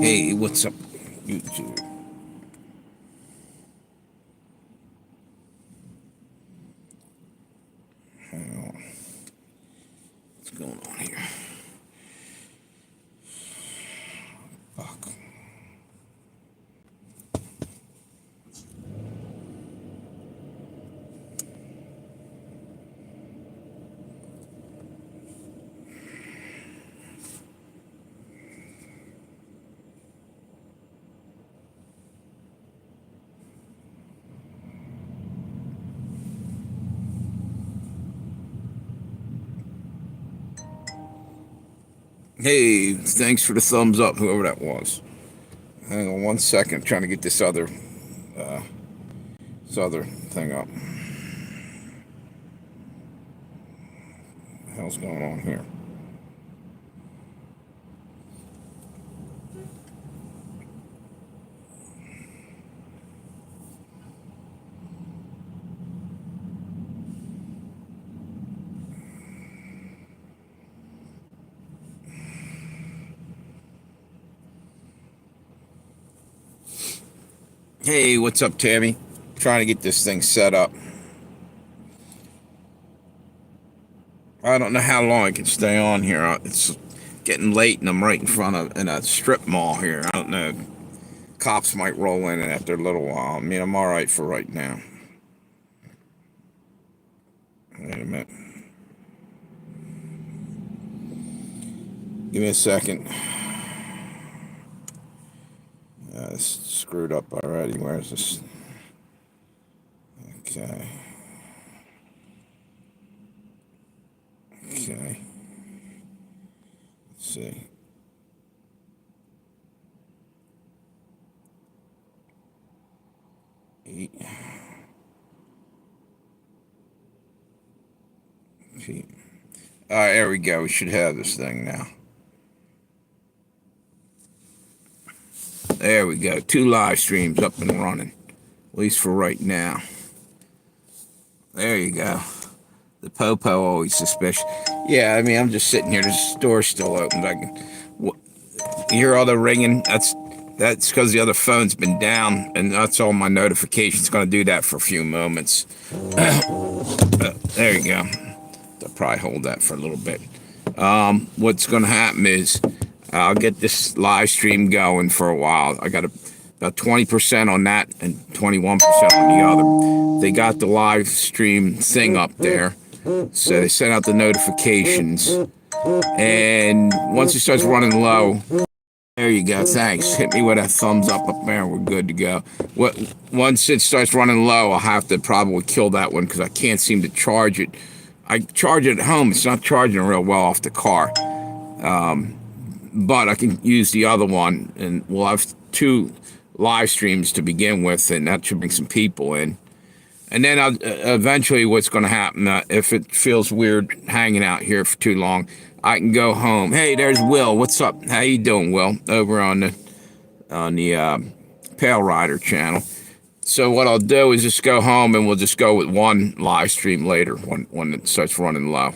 Hey, what's up, YouTube? Hang on. What's going on here? Fuck. Hey, thanks for the thumbs up, whoever that was. Hang on 1 second, I'm trying to get this other thing up. What the hell's going on here? Hey, what's up, Tammy? Trying to get this thing set up. I don't know how long I can stay on here. It's getting late, and I'm right in front of a strip mall here. I don't know. Cops might roll in after a little while. I mean, I'm all right for right now. Wait a minute. Give me a second. It's screwed up already. Where's this? Okay. Okay. Let's see. Eight. All right, there we go. We should have this thing now. There we go. 2 live streams up and running, at least for right now. There you go. The popo always suspicious. Yeah, I mean, I'm just sitting here. The store's still open. I can hear all the ringing. That's because the other phone's been down, and that's all my notifications. It's going to do that for a few moments. There you go. I'll probably hold that for a little bit. What's going to happen is I'll get this live stream going for a while. I got about 20% on that and 21% on the other. They got the live stream thing up there, so they sent out the notifications. And once it starts running low, there you go. Thanks. Hit me with a thumbs up there. We're good to go. Once it starts running low, I'll have to probably kill that one because I can't seem to charge it. I charge it at home. It's not charging real well off the car. But I can use the other one, and we'll have 2 live streams to begin with, and that should bring some people in. And then eventually what's going to happen, if it feels weird hanging out here for too long, I can go home. Hey, there's Will. What's up? How you doing, Will? Over on the Pale Rider channel. So what I'll do is just go home, and we'll just go with 1 live stream later when it starts running low.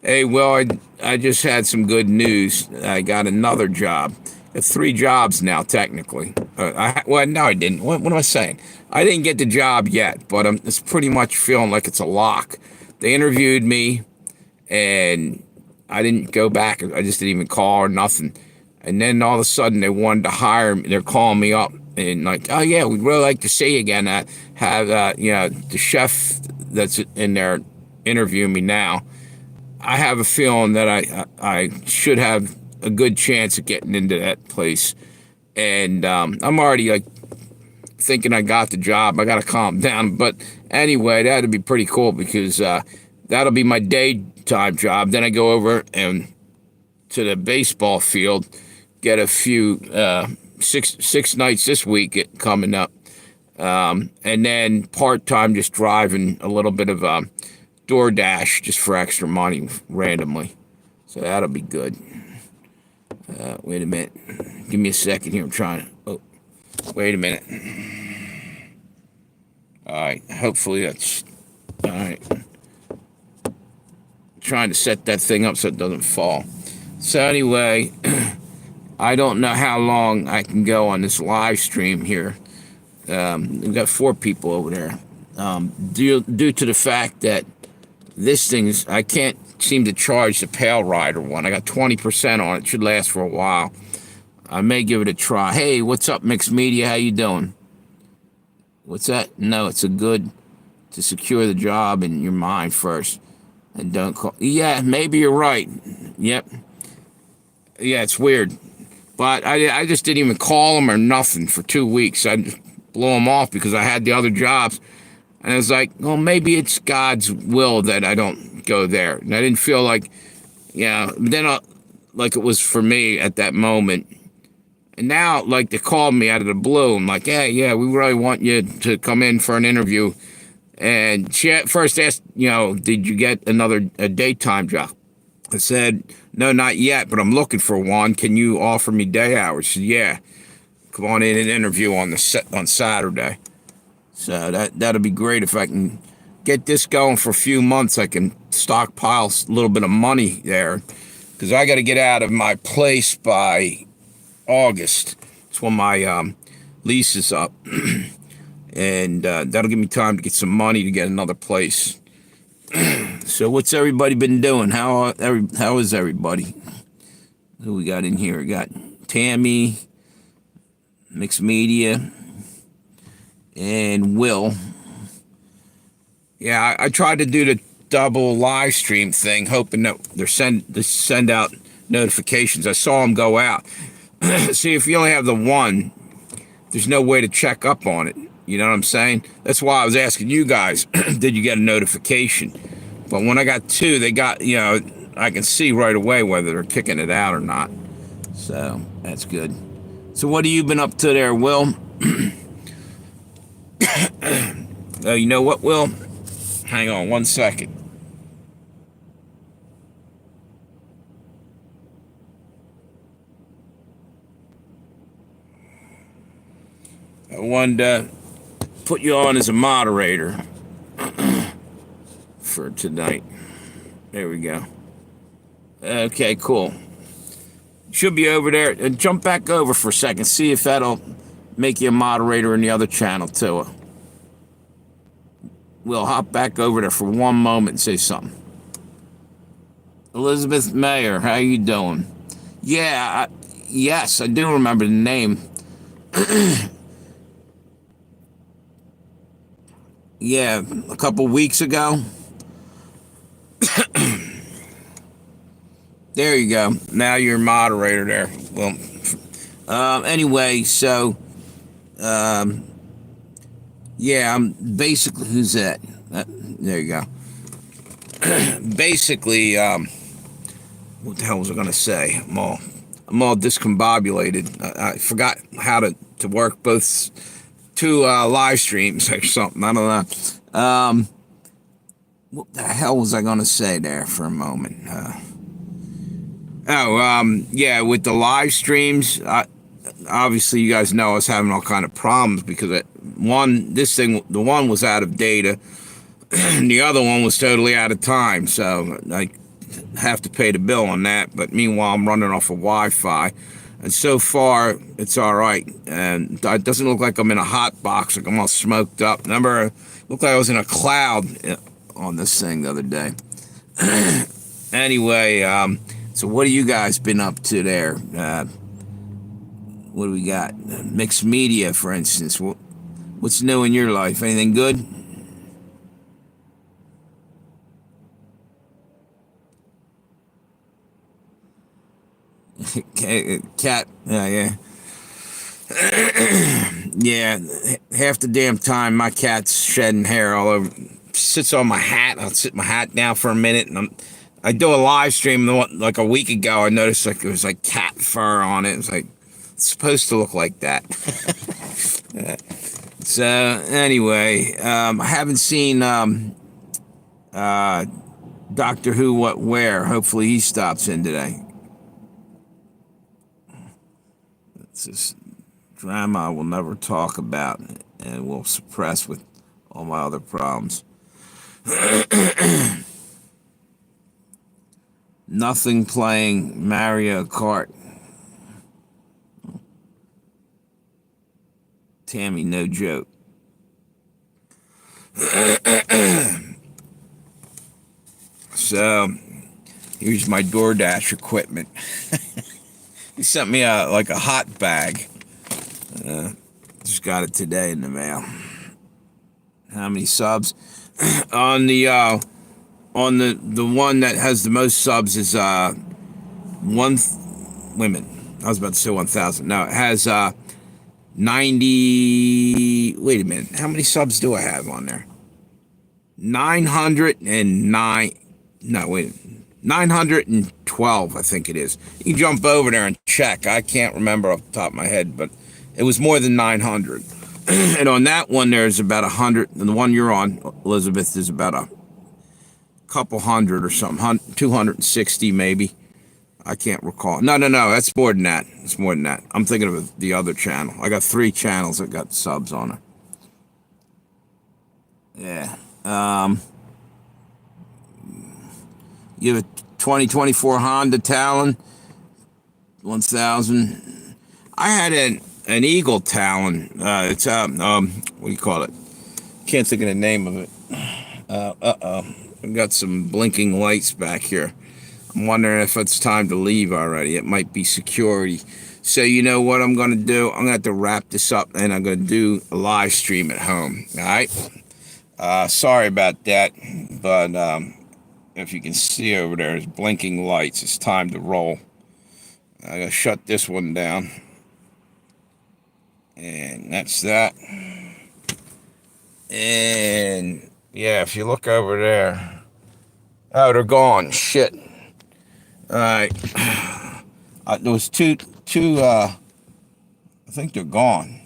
Hey, Will, I just had some good news. I got another job. I have 3 jobs now, technically. Well, no, I didn't. What am I saying? I didn't get the job yet, but it's pretty much feeling like it's a lock. They interviewed me, and I didn't go back. I just didn't even call or nothing. And then all of a sudden, they wanted to hire me. They're calling me up and like, oh, yeah, we'd really like to see you again. Have the chef that's in there interviewing me now. I have a feeling that I should have a good chance of getting into that place. And I'm already like thinking I got the job. I got to calm down. But anyway, that'd be pretty cool because that'll be my daytime job. Then I go over and to the baseball field, get a few six nights this week coming up. And then part-time just driving a little bit of DoorDash just for extra money randomly. So that'll be good. Wait a minute. Give me a second here. I'm trying to... Oh, wait a minute. All right. Hopefully that's... All right. Trying to set that thing up so it doesn't fall. So anyway, I don't know how long I can go on this live stream here. We've got 4 people over there. Due to the fact that this thing's, I can't seem to charge the Pale Rider one. I got 20% on it. Should last for a while. I may give it a try. Hey, what's up, Mixed Media? How you doing? What's that? No, it's a good to secure the job in your mind first. And don't call. Yeah, maybe you're right. Yep. Yeah, it's weird. But I just didn't even call them or nothing for 2 weeks. I just blew them off because I had the other jobs. And I was like, well, maybe it's God's will that I don't go there. And I didn't feel like, yeah, then like it was for me at that moment. And now, like, they called me out of the blue. I'm like, yeah, we really want you to come in for an interview. And she first asked, did you get a daytime job? I said, no, not yet, but I'm looking for one. Can you offer me day hours? She said, yeah. Come on in and interview on Saturday. So that'll be great if I can get this going for a few months. I can stockpile a little bit of money there because I got to get out of my place by August. It's when my lease is up. And that'll give me time to get some money to get another place. So what's everybody been doing? How is everybody? Who we got in here? We got Tammy, Mixed Media, and Will. Yeah, I tried to do the double live stream thing, hoping that they send out notifications. I saw them go out. See, if you only have the one, there's no way to check up on it. You know what I'm saying? That's why I was asking you guys, did you get a notification? But when I got 2, they got, I can see right away whether they're kicking it out or not. So that's good. So what have you been up to there, Will? You know what, Will? Hang on 1 second. I wanted to put you on as a moderator for tonight. There we go. Okay, cool. Should be over there. And jump back over for a second. See if that'll make you a moderator in the other channel too. We'll hop back over there for 1 moment and say something. Elizabeth Mayer, how you doing? Yeah, yes, I do remember the name. Yeah, a couple weeks ago. There you go. Now you're a moderator there. Well, anyway, so, yeah, I'm basically, who's that? There you go. Basically, what the hell was I going to say? I'm all discombobulated. I forgot how to work both 2 live streams or something. I don't know. What the hell was I going to say there for a moment? Yeah, with the live streams, obviously you guys know I was having all kind of problems because the one was out of data, and the other one was totally out of time. So I have to pay the bill on that. But meanwhile, I'm running off of Wi-Fi. And so far, it's all right. And it doesn't look like I'm in a hot box, like I'm all smoked up. Remember, it looked like I was in a cloud on this thing the other day. Anyway, so what have you guys been up to there? What do we got? Mixed Media, for instance. What's new in your life? Anything good? Cat, yeah. Yeah, half the damn time my cat's shedding hair all over. Sits on my hat. I'll sit my hat down for a minute, and I do a live stream like a week ago. I noticed like it was like cat fur on it. It's like it's supposed to look like that. So anyway, I haven't seen Doctor Who What Where. Hopefully he stops in today. It's this drama I will never talk about and will suppress with all my other problems. Nothing playing Mario Kart. Tammy, no joke. So here's my DoorDash equipment. He sent me like a hot bag. Just got it today in the mail. How many subs? On the one that has the most subs is women. I was about to say 1,000. No, it has 90. Wait a minute. How many subs do I have on there? 909. No, wait. 912, I think it is. You can jump over there and check. I can't remember off the top of my head, but it was more than 900. And on that one, there's about 100. And the one you're on, Elizabeth, is about a couple hundred or something. 260 maybe. I can't recall. No. That's more than that. It's more than that. I'm thinking of the other channel. I got 3 channels that got subs on it. Yeah. You have a 2024 Honda Talon, 1,000. I had an Eagle Talon. It's what do you call it? Can't think of the name of it. I've got some blinking lights back here. I'm wondering if it's time to leave already. It might be security. So you know what I'm going to do? I'm going to have to wrap this up, and I'm going to do a live stream at home. All right? Sorry about that, but if you can see over there, there's blinking lights. It's time to roll. I'm going to shut this one down. And that's that. And yeah, if you look over there. Oh, they're gone. Shit. All right. There was two. I think they're gone.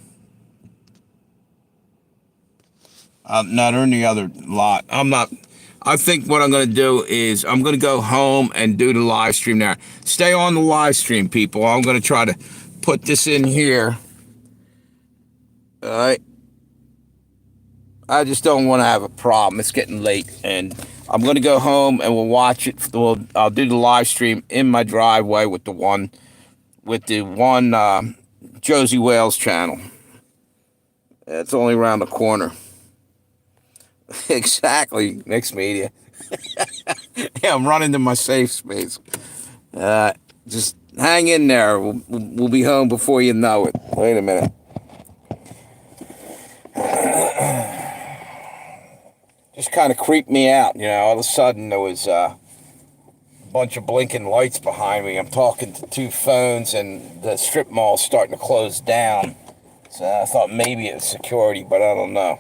No, they're in the other lot. I think what I'm going to do is I'm going to go home and do the live stream there. Stay on the live stream, people. I'm going to try to put this in here. All right. I just don't want to have a problem. It's getting late, and I'm going to go home and we'll watch it. I'll do the live stream in my driveway with the one Josey Wales channel. It's only around the corner. Exactly, mixed media. Yeah, I'm running to my safe space. Just hang in there. We'll be home before you know it. Wait a minute. Just kind of creeped me out, you know. All of a sudden, there was a bunch of blinking lights behind me. I'm talking to 2 phones, and the strip mall's starting to close down. So I thought maybe it was security, but I don't know.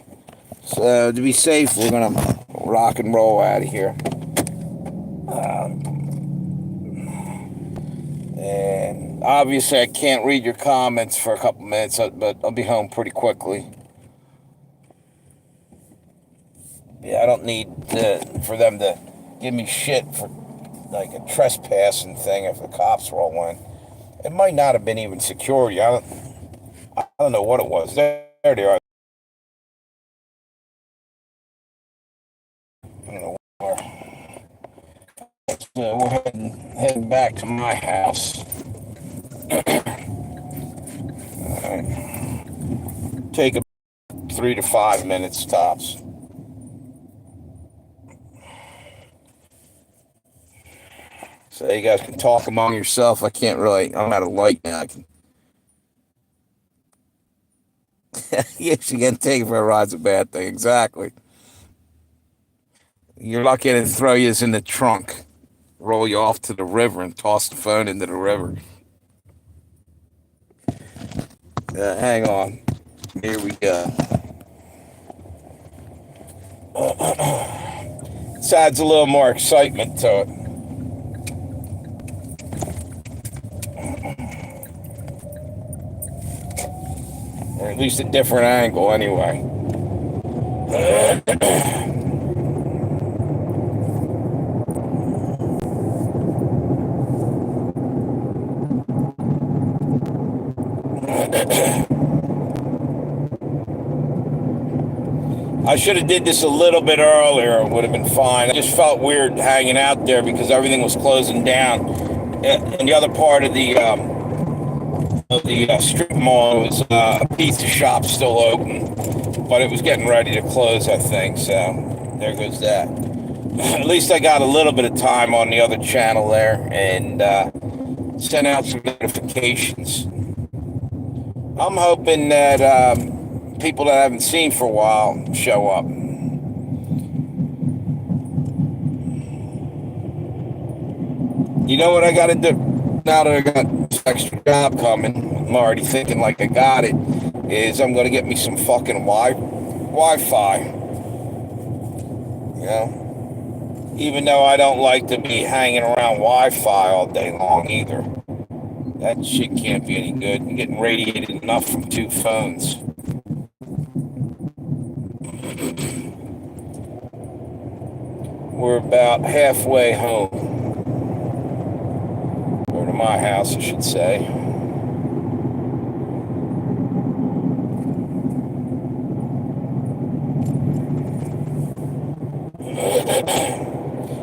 So to be safe, we're going to rock and roll out of here. And obviously, I can't read your comments for a couple minutes, but I'll be home pretty quickly. Yeah, I don't need for them to give me shit for like a trespassing thing if the cops roll in. It might not have been even security. I don't know what it was. There they are. I don't know where. So we're heading back to my house. All right. Take 3 to 5 minutes tops. So you guys can talk among yourself. I can't really. I'm out of light now. Yes, you can take it for a ride's a bad thing. Exactly. You're lucky to throw you in the trunk, roll you off to the river, and toss the phone into the river. Hang on. Here we go. This adds a little more excitement to it. Or at least a different angle, anyway. I should have did this a little bit earlier. It would have been fine. I just felt weird hanging out there because everything was closing down. In the other part of the The strip mall was a pizza shop still open, but it was getting ready to close, I think. So there goes that. At least I got a little bit of time on the other channel there and sent out some notifications. I'm hoping that people that I haven't seen for a while show up. You know what I got to do now that I got this extra job coming? I'm already thinking like I got it. Is I'm going to get me some fucking Wi-Fi. You know, even though I don't like to be hanging around Wi-Fi all day long either. That shit can't be any good. I'm getting radiated enough from 2 phones. We're about halfway home. Or to my house, I should say.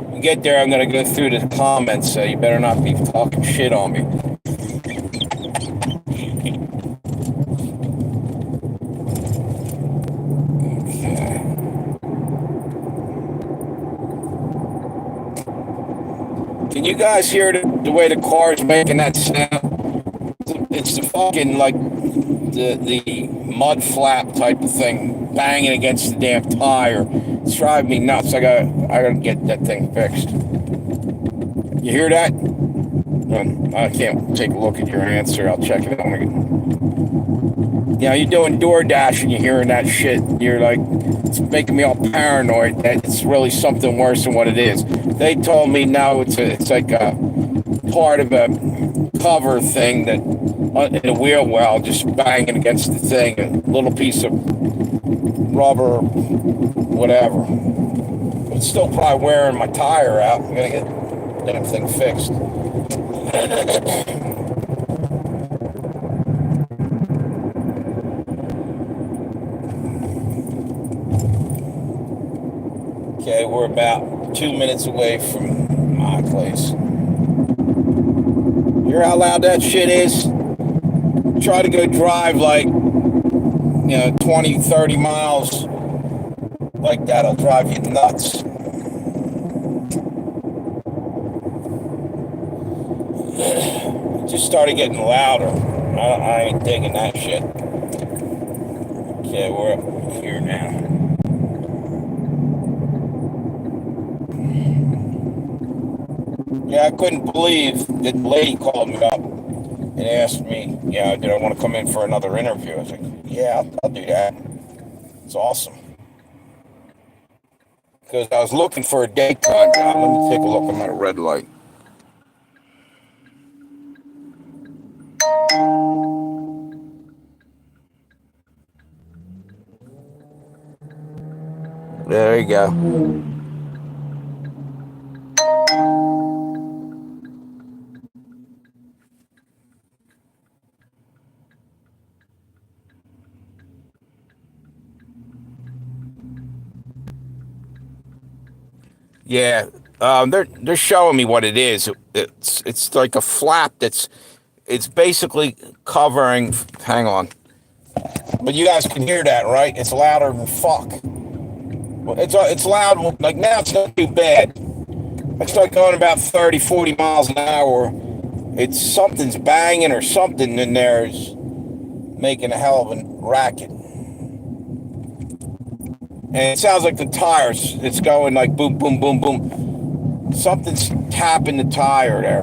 When we get there, I'm going to go through the comments, so you better not be talking shit on me. Can you guys hear the way the car's making that sound? It's the fucking, like, the mud flap type of thing banging against the damn tire. It's driving me nuts. I gotta get that thing fixed. You hear that? I can't take a look at your answer. I'll check it out. You're doing DoorDash and you're hearing that shit. You're like, it's making me all paranoid that it's really something worse than what it is. They told me now it's like a part of a cover thing that in a wheel well just banging against the thing, a little piece of rubber, whatever. It's still probably wearing my tire out. I'm gonna get the damn thing fixed. Okay, we're about 2 minutes away from my place. You hear how loud that shit is? Try to go drive like, 20, 30 miles like that'll drive you nuts. It just started getting louder. I ain't digging that shit. Okay, we're up here now. Yeah, I couldn't believe that the lady called me up and asked me, did I want to come in for another interview? I was like, yeah, I'll do that. It's awesome. Because I was looking for a daytime job. Let me take a look at my red light. There you go. Yeah, they're showing me what it is. It's like a flap it's basically covering. Hang on, but you guys can hear that, right? It's louder than fuck. Well, it's loud. Like now, it's not too bad. I start going about 30, 40 miles an hour. It's something's banging or something in there is making a hell of a racket. And it sounds like the tires. It's going like boom, boom, boom, boom. Something's tapping the tire there.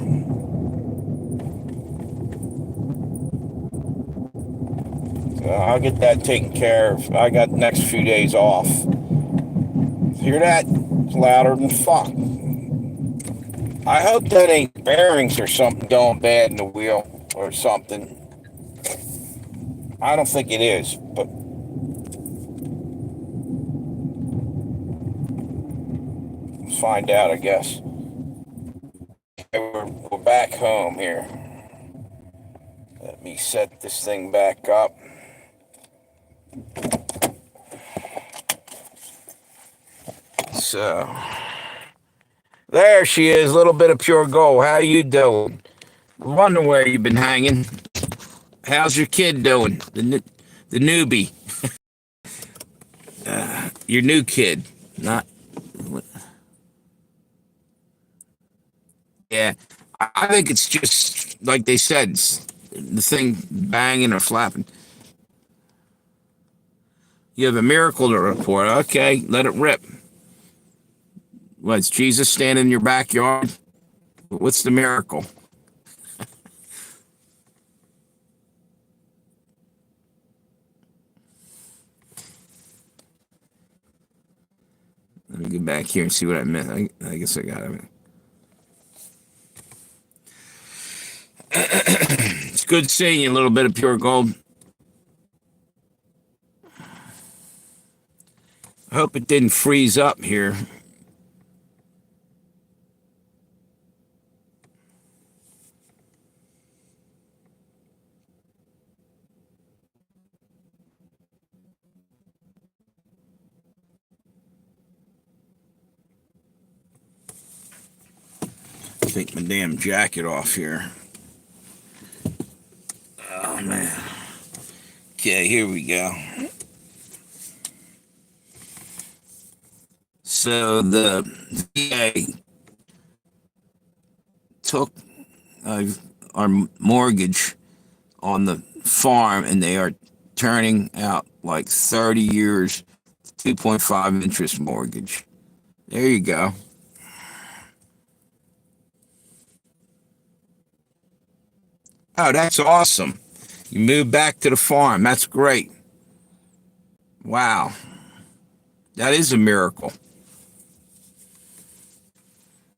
So I'll get that taken care of. I got the next few days off. Hear that? It's louder than fuck. I hope that ain't bearings or something going bad in the wheel or something. I don't think it is, but let's find out, I guess. Okay, we're back home here. Let me set this thing back up. So there she is, a little bit of pure gold. How you doing? Wondering where you've been hanging. How's your kid doing? The newbie, your new kid. Not. Yeah, I think it's just like they said, the thing banging or flapping. You have a miracle to report. Okay, let it rip. What's Jesus standing in your backyard? What's the miracle? Let me get back here and see what I meant. I guess I got it. It's good seeing you, a little bit of pure gold. I hope it didn't freeze up here. Take my damn jacket off here. Oh, man. Okay, here we go. So the VA took our mortgage on the farm, and they are turning out like 30 years, 2.5 interest mortgage. There you go. Oh, that's awesome. You moved back to the farm. That's great. Wow. That is a miracle.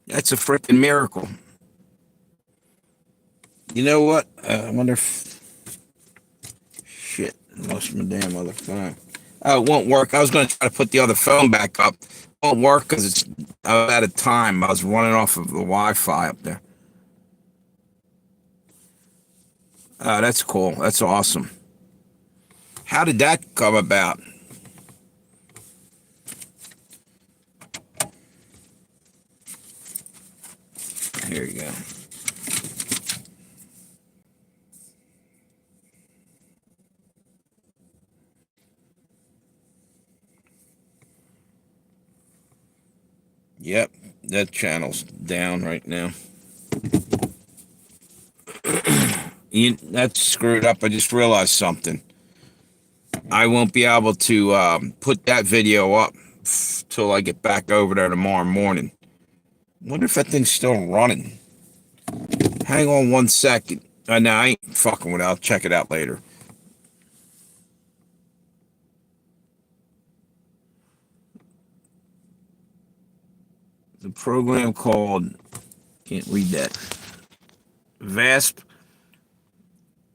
That's a freaking miracle. You know what? I wonder if... Shit, I lost my damn other phone. Oh, it won't work. I was going to try to put the other phone back up. It won't work because I was out of time. I was running off of the Wi-Fi up there. Oh, that's cool. That's awesome. How did that come about? Here you go. Yep, that channel's down right now. That's screwed up. I just realized something. I won't be able to put that video up till I get back over there tomorrow morning. Wonder if that thing's still running. Hang on 1 second. No, I ain't fucking with it. I'll check it out later. The program called, can't read that, VASP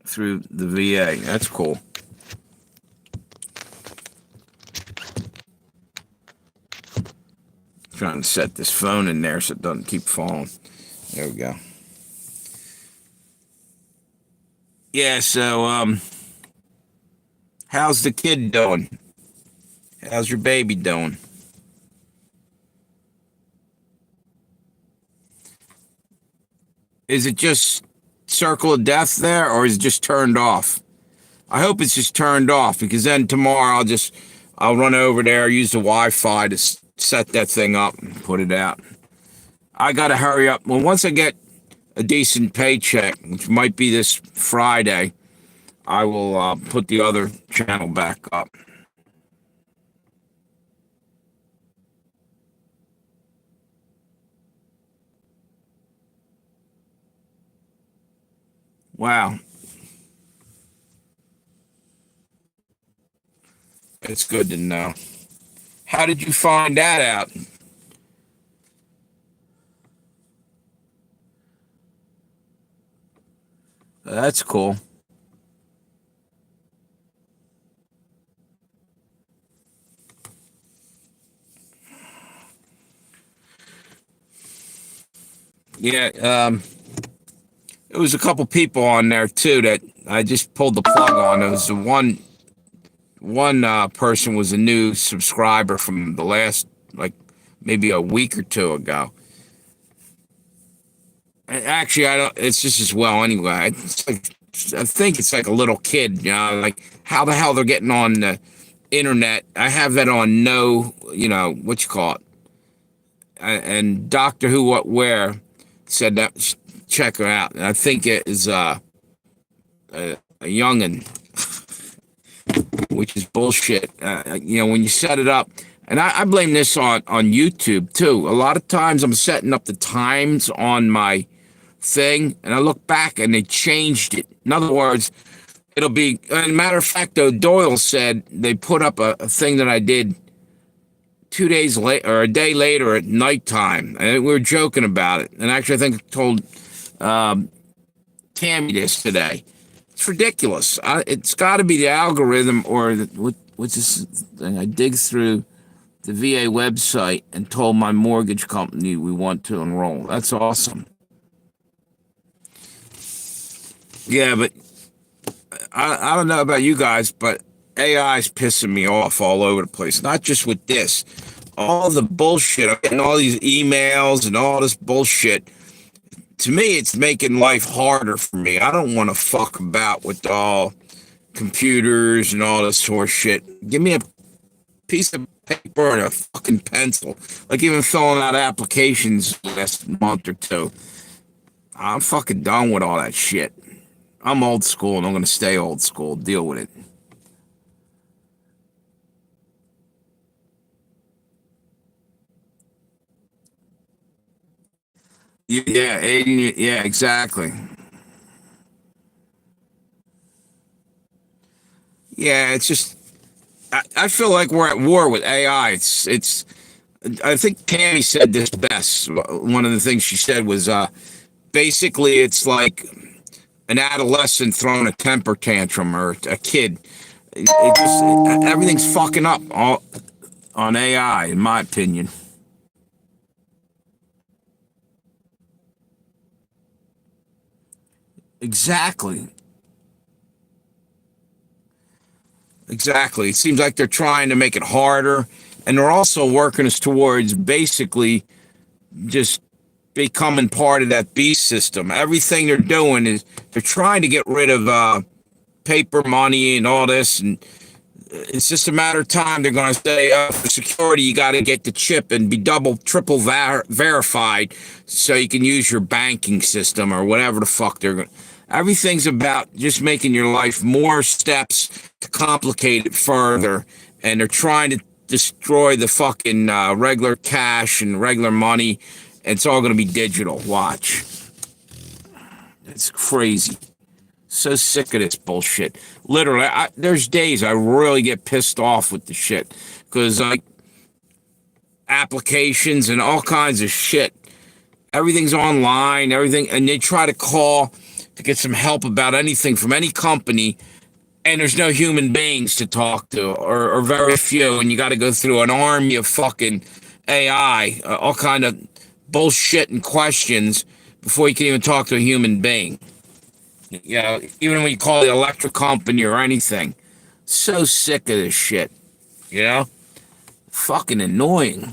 through the VA. That's cool. Trying to set this phone in there so it doesn't keep falling. There we go. Yeah, so how's the kid doing? How's your baby doing? Is it just circle of death there, or is it just turned off? I hope it's just turned off, because then tomorrow I'll run over there, use the Wi-Fi to set that thing up and put it out. I gotta hurry up. Well, once I get a decent paycheck, which might be this Friday, I will put the other channel back up. Wow. It's good to know. How did you find that out? That's cool. Yeah, it was a couple people on there too that I just pulled the plug on. It was the one person was a new subscriber from the last, like, maybe a week or two ago. And actually, I don't. It's just as well anyway. It's like I think it's like a little kid, like how the hell they're getting on the internet. I have that on no, what you call it. And Doctor Who What Where said that, check her out. And I think it is a youngin', which is bullshit. When you set it up, and I blame this on YouTube too. A lot of times I'm setting up the times on my thing, and I look back and they changed it. In other words, it'll be, and matter of fact, though, Doyle said they put up a thing that I did 2 days late or a day later at nighttime, and we were joking about it. And actually, I think I told Tammy this today. It's ridiculous. It's got to be the algorithm or what's this thing? I dig through the VA website and told my mortgage company we want to enroll. That's awesome. Yeah, but I don't know about you guys, but AI is pissing me off all over the place. Not just with this. All the bullshit. I'm getting all these emails and all this bullshit. To me, it's making life harder for me. I don't want to fuck about with all computers and all this horse shit. Give me a piece of paper and a fucking pencil. Like even filling out applications last month or two. I'm fucking done with all that shit. I'm old school and I'm going to stay old school. Deal with it. Yeah, Aiden, yeah, exactly. Yeah, it's just I feel like we're at war with AI. It's I think Tammy said this best. One of the things she said was basically it's like an adolescent throwing a temper tantrum or a kid. Everything's fucking up all on AI, in my opinion. Exactly. Exactly. It seems like they're trying to make it harder, and they're also working us towards basically just becoming part of that beast system. Everything they're doing is they're trying to get rid of paper money and all this, and it's just a matter of time. They're going to say, for security, you got to get the chip and be double, triple verified so you can use your banking system or whatever the fuck they're going. Everything's about just making your life more steps to complicate it further, and they're trying to destroy the fucking regular cash and regular money. It's all going to be digital. Watch. It's crazy. So sick of this bullshit. Literally, there's days I really get pissed off with the shit because like applications and all kinds of shit. Everything's online, everything, and they try to call to get some help about anything from any company, and there's no human beings to talk to, or very few, and you got to go through an army of fucking AI, all kind of bullshit and questions before you can even talk to a human being. Even when you call the electric company or anything. So sick of this shit, you know? Fucking annoying.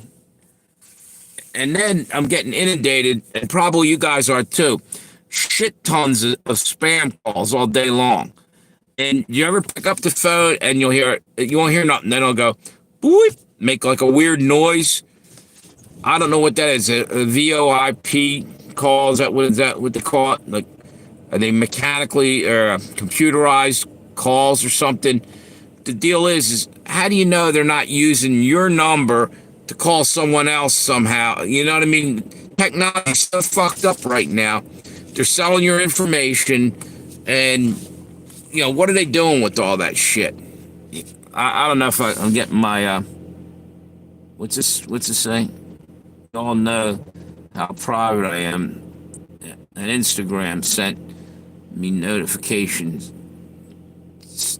And then I'm getting inundated, and probably you guys are too. Shit tons of spam calls all day long. And you ever pick up the phone and you won't hear nothing. Then it'll go, boop, make like a weird noise. I don't know what that is. A VoIP call? Is that what they call it? Like, are they mechanically or computerized calls or something? The deal is how do you know they're not using your number to call someone else somehow? You know what I mean? Technology's so fucked up right now. They're selling your information, and what are they doing with all that shit? I don't know if I'm getting my what's this saying? You all know how private I am. And Instagram sent me notifications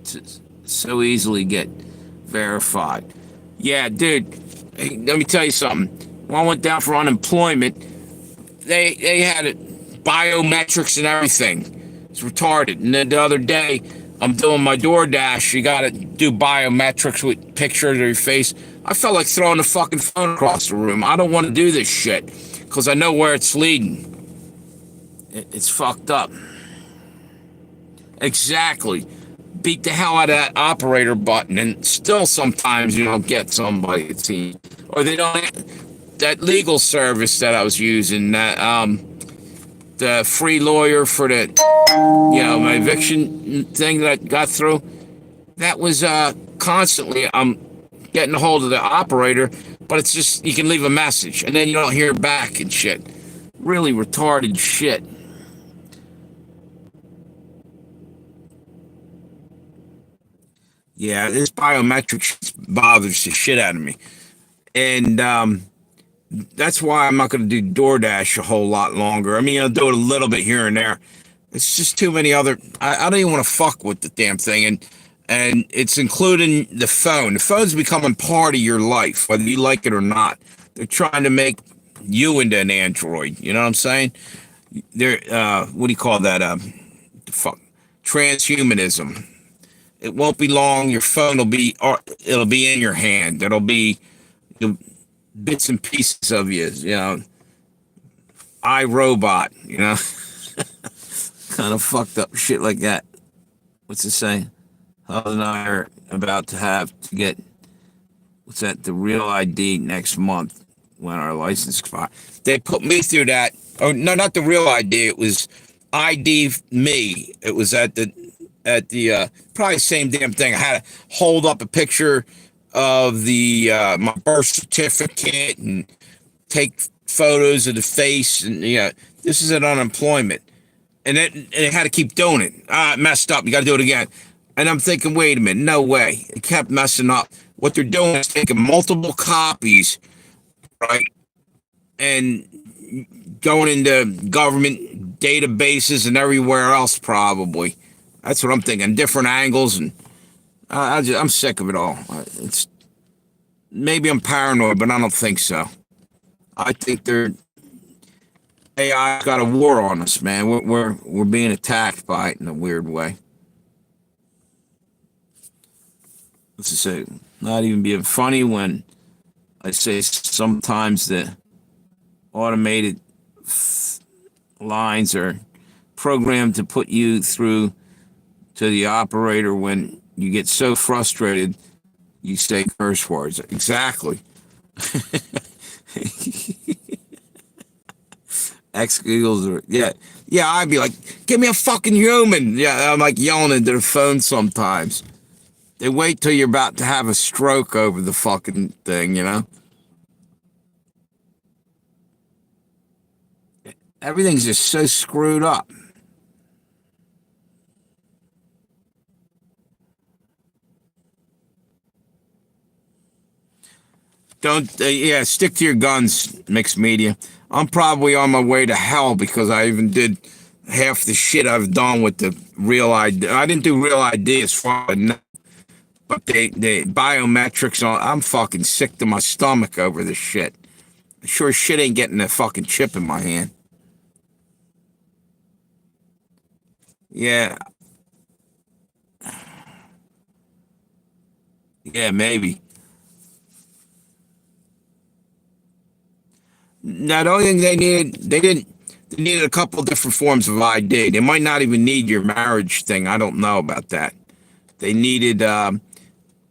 to so easily get verified. Yeah, dude. Hey, let me tell you something. When I went down for unemployment, they had it, biometrics and everything. It's retarded. And then the other day, I'm doing my DoorDash. You got to do biometrics with pictures of your face. I felt like throwing the fucking phone across the room. I don't want to do this shit because I know where it's leading. It's fucked up. Exactly. Beat the hell out of that operator button, and still sometimes you don't get somebody, it seems. Or they don't. That legal service that I was using, that the free lawyer for the, my eviction thing that I got through, that was constantly getting a hold of the operator, but it's just you can leave a message and then you don't hear back and shit. Really retarded shit. Yeah, this biometric shit bothers the shit out of me, and that's why I'm not going to do DoorDash a whole lot longer. I mean, I'll do it a little bit here and there. It's just too many other. I don't even want to fuck with the damn thing, and it's including the phone. The phone's becoming part of your life, whether you like it or not. They're trying to make you into an android. You know what I'm saying? They're what do you call that? Fuck, transhumanism. It won't be long. Your phone will be, or it'll be in your hand. It'll be bits and pieces of you. iRobot. Kind of fucked up shit like that. What's it say? Hub and I are about to have to get, what's that, the real ID next month when our license expires. They put me through that. Oh, no, not the real ID. It was ID me. It was at the probably same damn thing. I had to hold up a picture of the my birth certificate and take photos of the face, and this is an unemployment, and it had to keep doing it. It messed up. You got to do it again. And I'm thinking, wait a minute, no way. It kept messing up. What they're doing is taking multiple copies, right, and going into government databases and everywhere else, probably. That's what I'm thinking. Different angles, and I'm sick of it all. It's maybe I'm paranoid, but I don't think so. I think AI got a war on us, man. We're being attacked by it in a weird way. Let's just say, not even being funny when I say sometimes the automated lines are programmed to put you through to the operator when you get so frustrated you say curse words. Exactly. X giggles or yeah. I'd be like, give me a fucking human. Yeah, I'm like yelling into the phone sometimes. They wait till you're about to have a stroke over the fucking thing. Everything's just so screwed up. Don't, stick to your guns, mixed media. I'm probably on my way to hell because I even did half the shit I've done with the real ID. I didn't do real ID as far as I know, but they biometrics on. I'm fucking sick to my stomach over this shit. Sure shit ain't getting a fucking chip in my hand. Yeah, yeah, maybe. Now the only thing they needed a couple different forms of ID. They might not even need your marriage thing. I don't know about that. They needed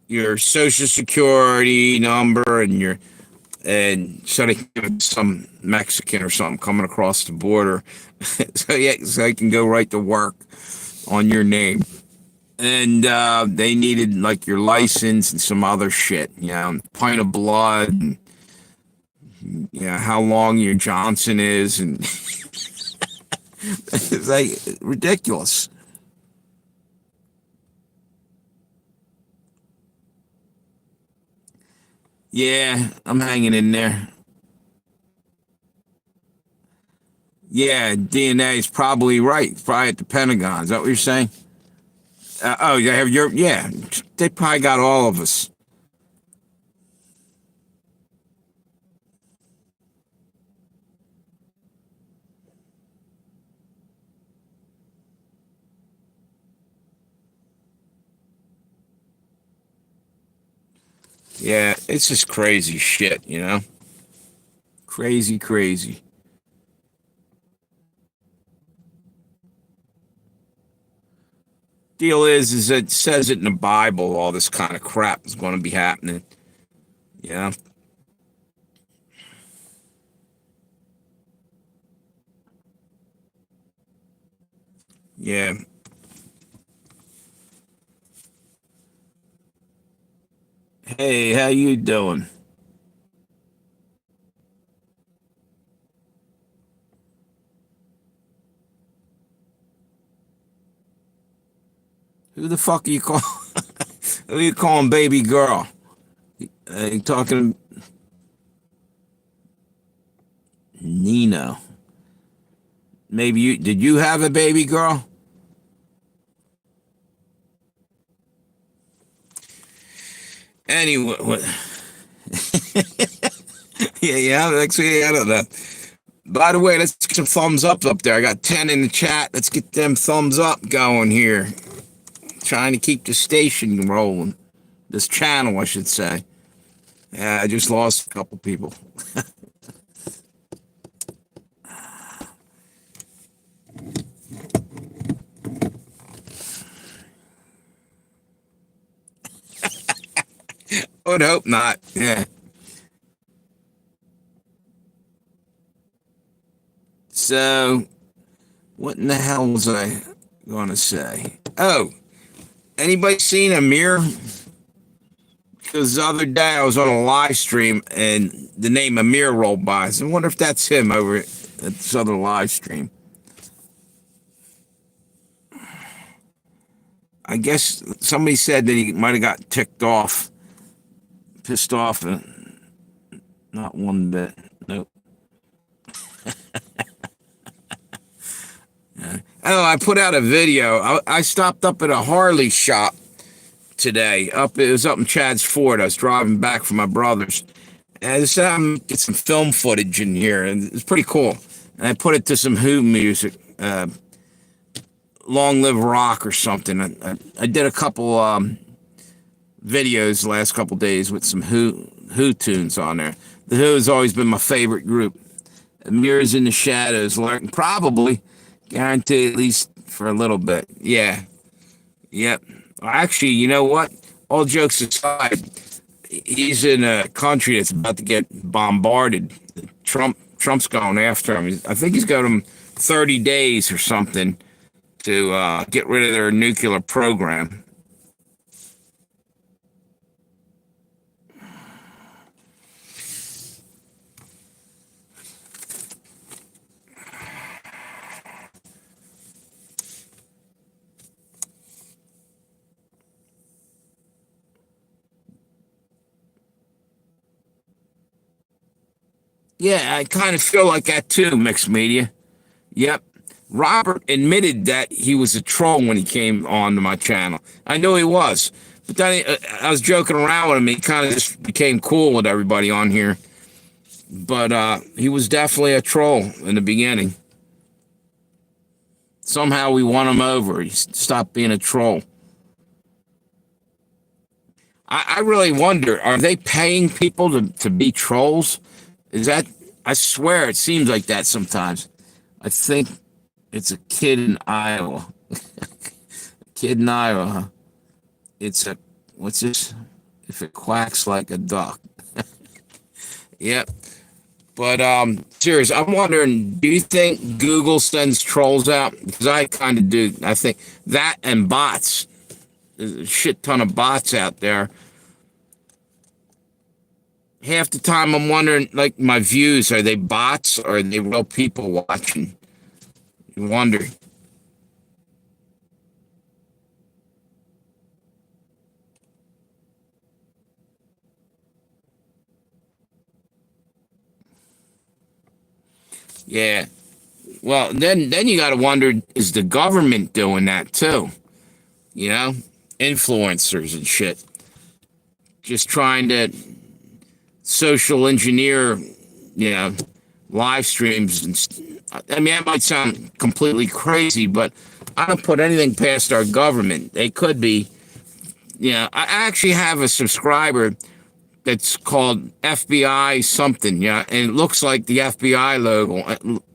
your social security number and so they can give it to some Mexican or something coming across the border. So they can go right to work on your name. And they needed like your license and some other shit, pint of blood, and how long your Johnson is, and it's like ridiculous. Yeah, I'm hanging in there. Yeah, DNA is probably right. It's probably at the Pentagon. Is that what you're saying? Oh, they have your, yeah. They probably got all of us. Yeah, it's just crazy shit. Crazy, crazy. Deal is it says it in the Bible. All this kind of crap is going to be happening. Yeah, yeah. Hey, how you doing? Who the fuck are you calling? Who are you calling baby girl? You talking Nino? Maybe you did you have a baby girl? Anyway, yeah. Actually, I don't know. By the way, let's get some thumbs up there. I got 10 in the chat. Let's get them thumbs up going here. Trying to keep the station rolling. This channel, I should say. Yeah, I just lost a couple people. I would hope not. Yeah. So, what in the hell was I going to say? Oh, anybody seen Amir? Because the other day I was on a live stream and the name Amir rolled by. So I wonder if that's him over at this other live stream. I guess somebody said that he might have got ticked off, pissed off, and not one bit. Nope. Oh, I put out a video. I stopped up at a Harley shop today. It was up in Chad's Ford. I was driving back from my brother's. And I just get some film footage in here, and it's pretty cool. And I put it to some Who music, Long Live Rock or something. I did a couple videos the last couple days with some Who tunes on there. The Who has always been my favorite group. Mirrors in the Shadows, lurking, probably, guarantee at least for a little bit. Yeah, yep. Actually, you know what? All jokes aside, he's in a country that's about to get bombarded. Trump's going after him. I think he's got him 30 days or something to get rid of their nuclear program. Yeah, I kind of feel like that too, mixed media. Yep. Robert admitted that he was a troll when he came on to my channel. I know he was. But then I was joking around with him. He kind of just became cool with everybody on here. But he was definitely a troll in the beginning. Somehow we won him over. He stopped being a troll. I really wonder, are they paying people to be trolls? Is that, I swear it seems like that sometimes. I think it's a kid in Iowa. Kid in Iowa, huh? It's a, what's this? If it quacks like a duck. Yep. But serious, I'm wondering, do you think Google sends trolls out? Because I kind of do. I think that and bots. There's a shit ton of bots out there. Half the time I'm wondering, like, my views, are they bots or are they real people watching? You wonder. Yeah. Well, then you got to wonder, is the government doing that too? You know, influencers and shit, just trying to social engineer, you know, live streams. And I mean, that might sound completely crazy, but I don't put anything past our government. They could be, you know, I actually have a subscriber that's called FBI something, yeah, and it looks like the FBI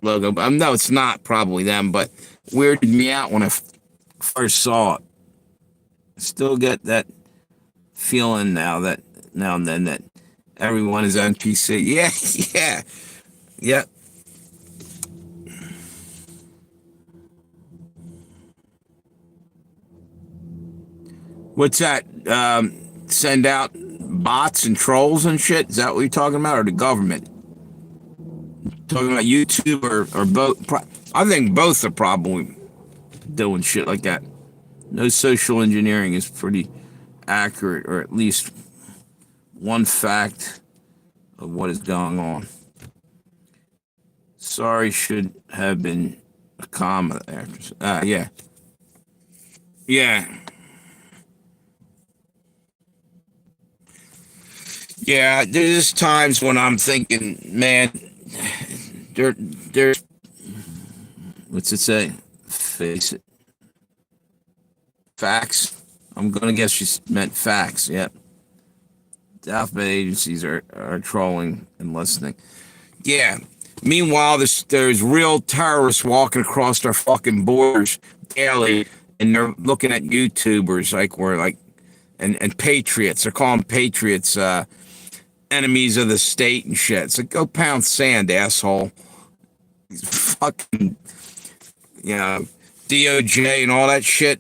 logo. No, it's not probably them, but weirded me out when I first saw it. Still get that feeling now and then that everyone is NPC. Yeah, yeah, yeah. What's that? Send out bots and trolls and shit? Is that what you're talking about, or the government? Talking about YouTube or both? I think both are probably doing shit like that. No, social engineering is pretty accurate, or at least one fact of what is going on. Sorry should have been a comma after. Yeah. Yeah. Yeah. There's times when I'm thinking, man, there's, what's it say? Face it. Facts. I'm going to guess she meant facts. Yep. Alphabet agencies are trolling and listening. Yeah. Meanwhile, there's real terrorists walking across our fucking borders daily, and they're looking at YouTubers like we're like, and patriots. They're calling patriots enemies of the state and shit. It's like, go pound sand, asshole. Fucking, you know, DOJ and all that shit.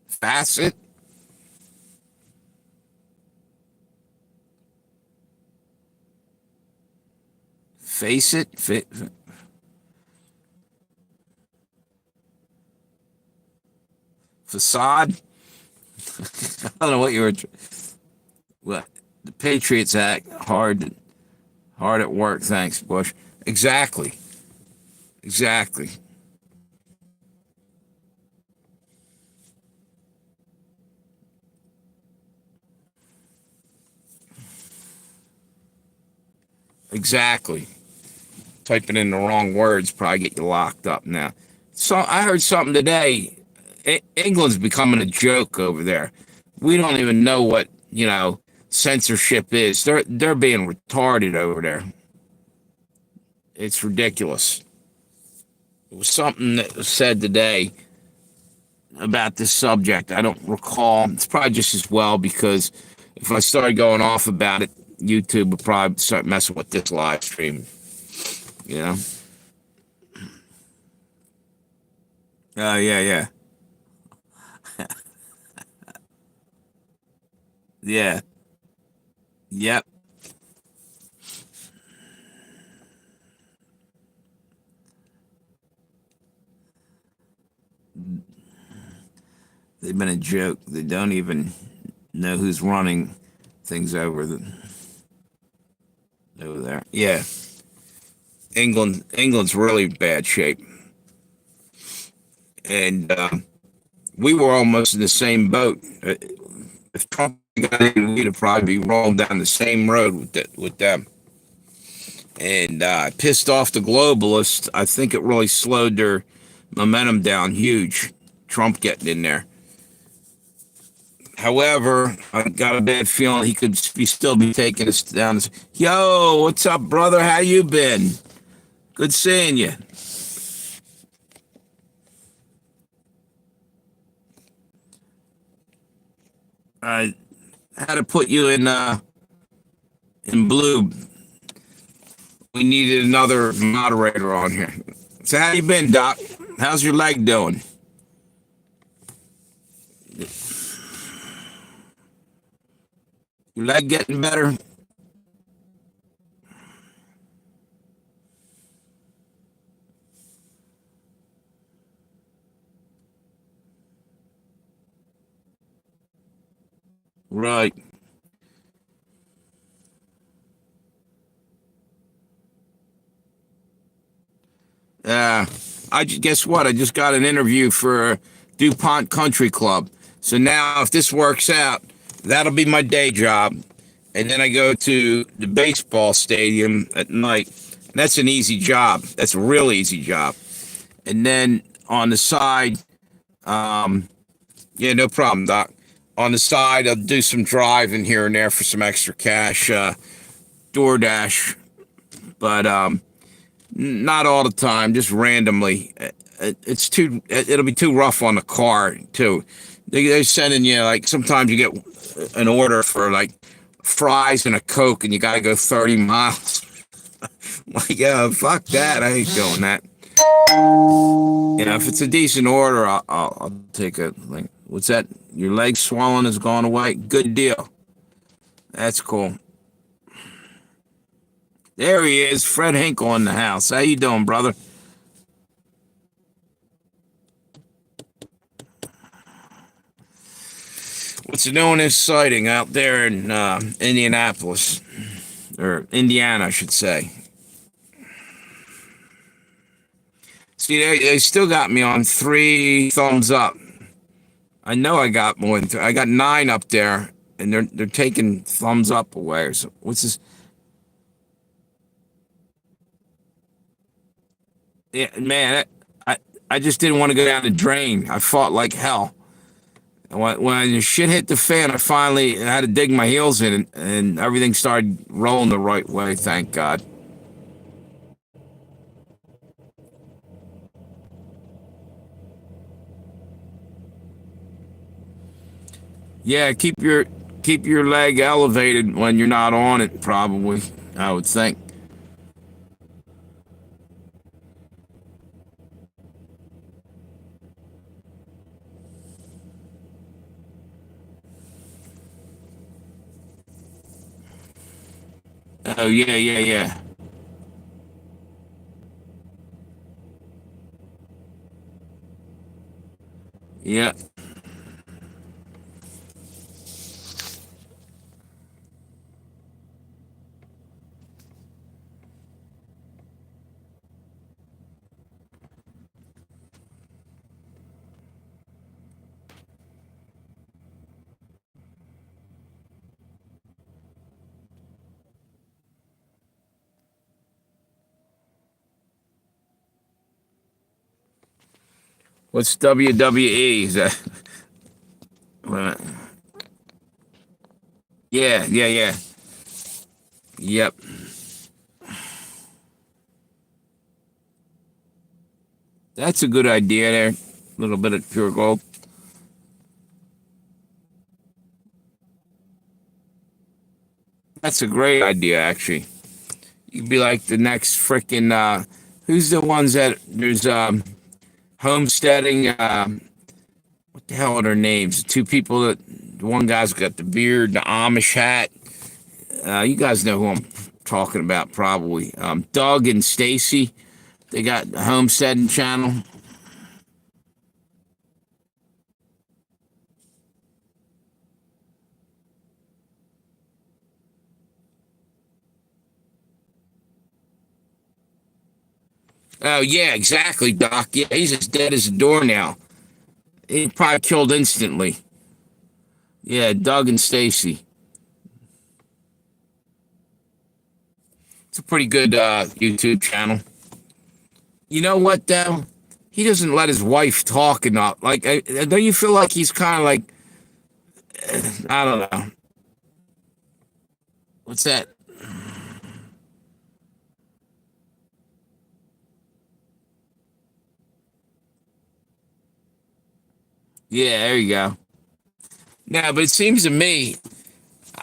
Facet. Face it. Facade. I don't know what you were. What? The Patriots Act. Hard at work. Thanks, Bush. Exactly. Exactly. Exactly. Typing in the wrong words probably get you locked up now. So I heard something today. England's becoming a joke over there. We don't even know what, censorship is. They're being retarded over there. It's ridiculous. It was something that was said today about this subject. I don't recall. It's probably just as well, because if I started going off about it, YouTube would probably start messing with this live stream. You know? Oh, yeah, yeah. Yeah. Yep. They've been a joke. They don't even know who's running things over there. Yeah. England's really bad shape. And we were almost in the same boat. If Trump got in, we'd have probably be rolling down the same road with them. And pissed off the globalists. I think it really slowed their momentum down huge. Trump getting in there. However, I got a bad feeling he could still be taking us down. Yo, what's up, brother? How you been? Good seeing you. I had to put you in blue. We needed another moderator on here. So how you been, Doc? How's your leg doing? Your leg getting better? Right. Guess what? I just got an interview for DuPont Country Club. So now, if this works out, that'll be my day job. And then I go to the baseball stadium at night. And that's an easy job. That's a real easy job. And then on the side, yeah, no problem, Doc. On the side, I'll do some driving here and there for some extra cash, DoorDash, but not all the time, just randomly. It's too. It'll be too rough on the car too. They're sending you like sometimes you get an order for like fries and a Coke, and you got to go 30 miles. Like, yeah, fuck that. I ain't doing that. If it's a decent order, I'll take it. Like, what's that? Your leg swelling has gone away. Good deal. That's cool. There he is, Fred Hinkle in the house. How you doing, brother? What's new in this sighting out there in Indianapolis, or Indiana, I should say? See, they still got me on 3 thumbs up. I know I got more than 3. I got 9 up there, and they're taking thumbs up away. So what's this? Yeah, man, I just didn't want to go down the drain. I fought like hell. When the shit hit the fan, I finally had to dig my heels in, and everything started rolling the right way. Thank God. Yeah, keep your leg elevated when you're not on it. Probably, I would think. Oh yeah, yeah, yeah, yeah. What's WWE? Is that? uh, yeah, yeah, yeah. Yep. That's a good idea there. A little bit of pure gold. That's a great idea, actually. You'd be like the next freaking who's the ones that there's homesteading what the hell are their names? The 2 people that the one guy's got the beard, the Amish hat. You guys know who I'm talking about, probably. Doug and Stacy. They got the homesteading channel. Oh yeah, exactly, Doc. Yeah, he's as dead as a door now. He probably killed instantly. Yeah, Doug and Stacy. It's a pretty good YouTube channel. You know what, though? He doesn't let his wife talk enough. Like, don't you feel like he's kind of like, I don't know. What's that? Yeah, there you go. No, but it seems to me,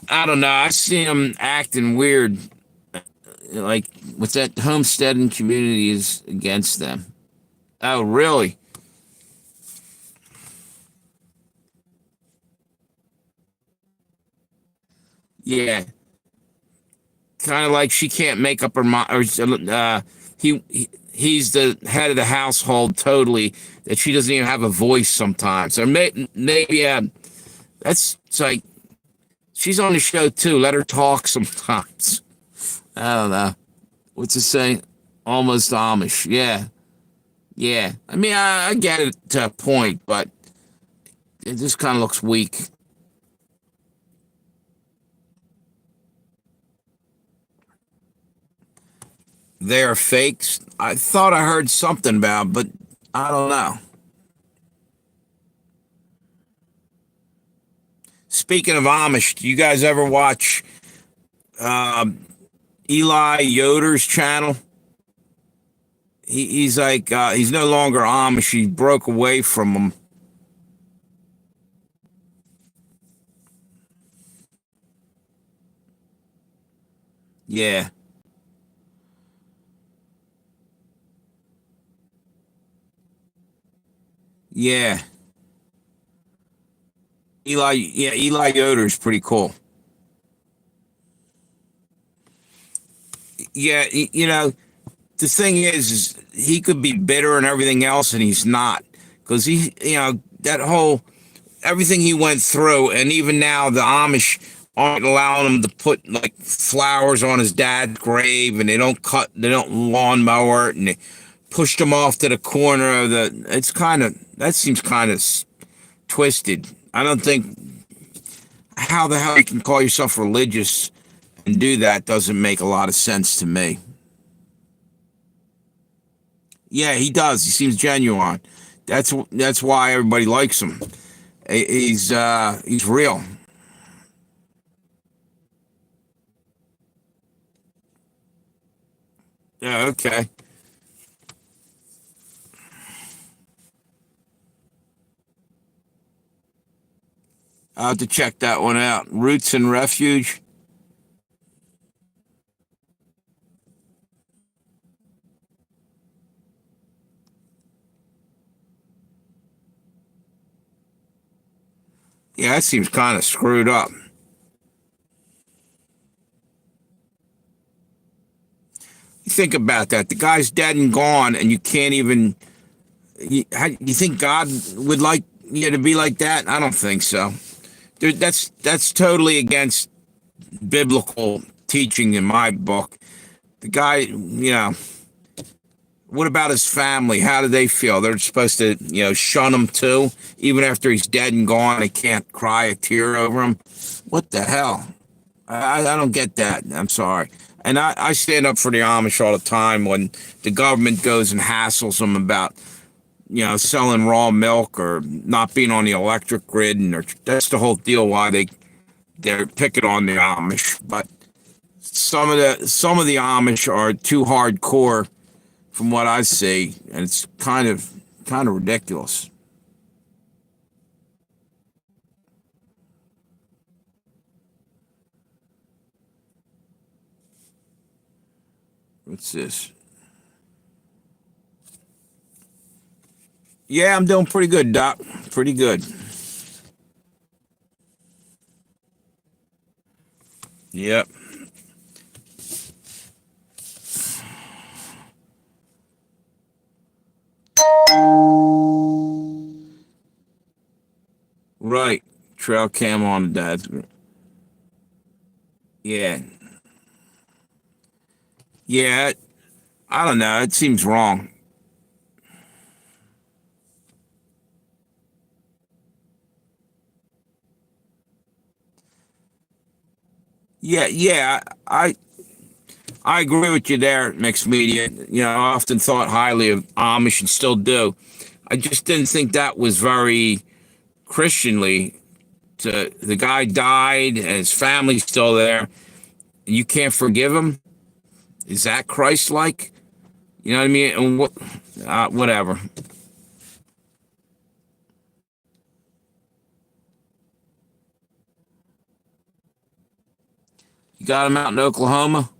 I don't know. I see him acting weird. Like, what's that? Homesteading community is against them. Oh, really? Yeah. Kind of like she can't make up her mind, or he's the head of the household totally. That she doesn't even have a voice sometimes. Or maybe that's it's like she's on the show too. Let her talk sometimes. I don't know. What's it say? Almost Amish. Yeah, yeah. I mean, I get it to a point, but it just kind of looks weak. They're fakes. I thought I heard something about, but I don't know. Speaking of Amish, do you guys ever watch Eli Yoder's channel? He's like he's no longer Amish. He broke away from them. Yeah, yeah. Eli Yoder's pretty cool. Yeah, you know, the thing is he could be bitter and everything else, and he's not, because that whole everything he went through, and even now the Amish aren't allowing him to put like flowers on his dad's grave, and they don't lawnmower it, and they pushed him off to the corner of the. It's kind of that seems kind of twisted. I don't think how the hell you can call yourself religious and do that doesn't make a lot of sense to me. Yeah, he does. He seems genuine. That's why everybody likes him. He's real. Yeah, okay. I'll have to check that one out. Roots and Refuge. Yeah, that seems kind of screwed up. You think about that. The guy's dead and gone, and you can't even. You think God would like you to be like that? I don't think so. That's totally against biblical teaching in my book. The guy, what about his family? How do they feel? They're supposed to, shun him too, even after he's dead and gone. They can't cry a tear over him. What the hell? I don't get that. I'm sorry. And I stand up for the Amish all the time when the government goes and hassles them about, selling raw milk or not being on the electric grid. And that's the whole deal why they're picking on the Amish. But some of the Amish are too hardcore from what I see, and it's kind of ridiculous. What's this? Yeah, I'm doing pretty good, Doc. Pretty good. Yep. Right. Trail cam on dad's. Yeah. Yeah. I don't know. It seems wrong. Yeah, yeah. I agree with you there, mixed media. I often thought highly of Amish and still do. I just didn't think that was very Christianly. The guy died and his family's still there. You can't forgive him. Is that Christ-like? You know what I mean? And whatever. You got him out in Oklahoma.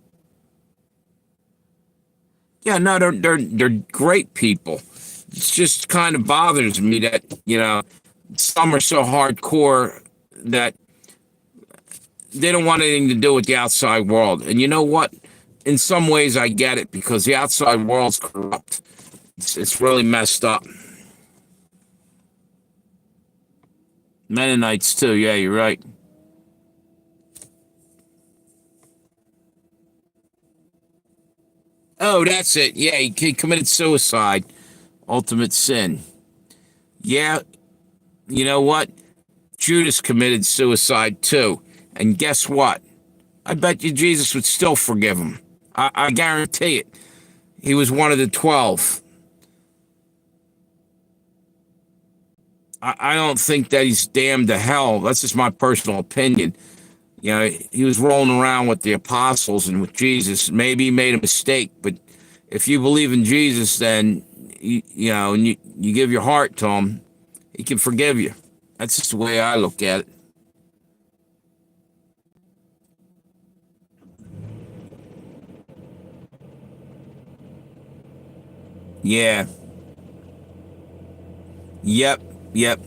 Yeah, no, they're great people. It just kind of bothers me that some are so hardcore that they don't want anything to do with the outside world. And you know what? In some ways, I get it because the outside world's corrupt. It's really messed up. Mennonites too. Yeah, you're right. Oh, that's it. Yeah, he committed suicide. Ultimate sin. Yeah, you know what? Judas committed suicide too. And guess what? I bet you Jesus would still forgive him. I guarantee it. He was one of the 12. I don't think that he's damned to hell. That's just my personal opinion. You know, he was rolling around with the apostles and with Jesus. Maybe he made a mistake, but if you believe in Jesus, then you know, and you give your heart to him, he can forgive you. That's just the way I look at it. Yeah. Yep. Yep.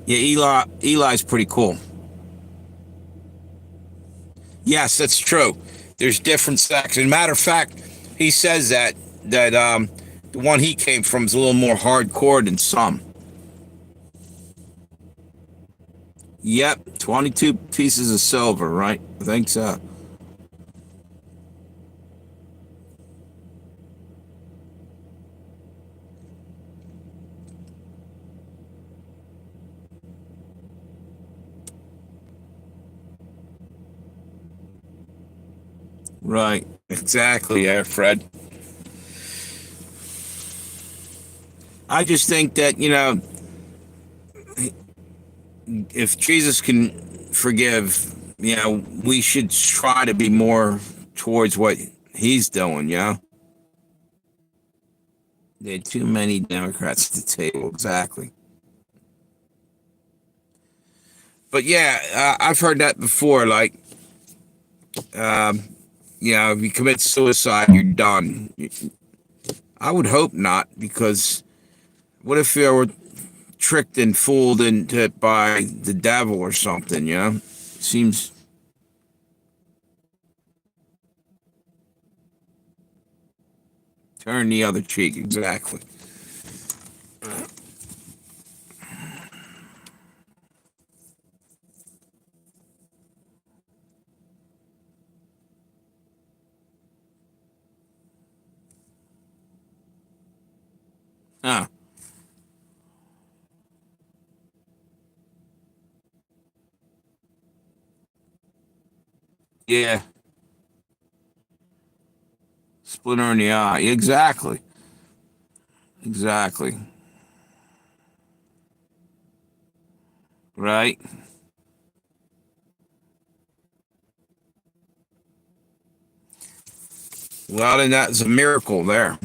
Yeah. Eli's pretty cool. Yes, that's true. There's different sections. Matter of fact, he says that the one he came from is a little more hardcore than some. Yep, 22 pieces of silver, right? I think so. Right, exactly, yeah, Fred. I just think that, you know, if Jesus can forgive, you know, we should try to be more towards what he's doing, you know? There are too many Democrats at the table, exactly. But yeah, I've heard that before. Like, you know, if you commit suicide, you're done. I would hope not, because what if you were tricked and fooled into it by the devil or something, you know? Seems turn the other cheek, exactly. Huh. Yeah. Splinter in the eye. Exactly. Exactly. Right? Well, then that's a miracle there.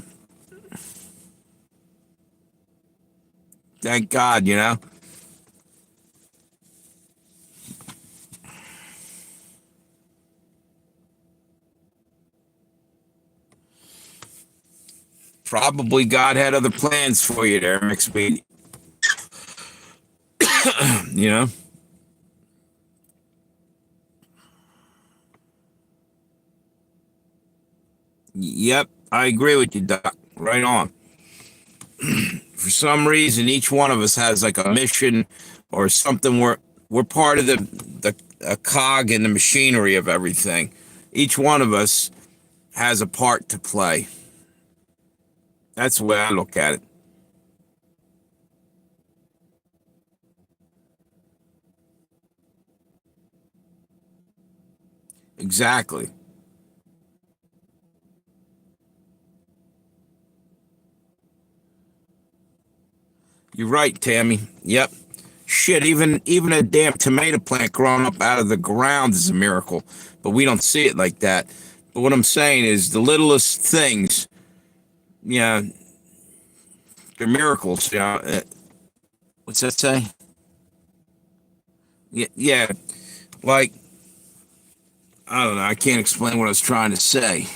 Thank God, you know? Probably God had other plans for you there, McSpeed. You know? Yep, I agree with you, Doc. Right on. For some reason, each one of us has like a mission or something. We're part of the a cog in the machinery of everything. Each one of us has a part to play. That's the way I look at it. Exactly. You're right, Tammy. Yep. Shit, even a damn tomato plant growing up out of the ground is a miracle, but we don't see it like that. But what I'm saying is the littlest things, yeah, they're miracles. Yeah. What's that say? Yeah, yeah. Like I don't know. I can't explain what I was trying to say.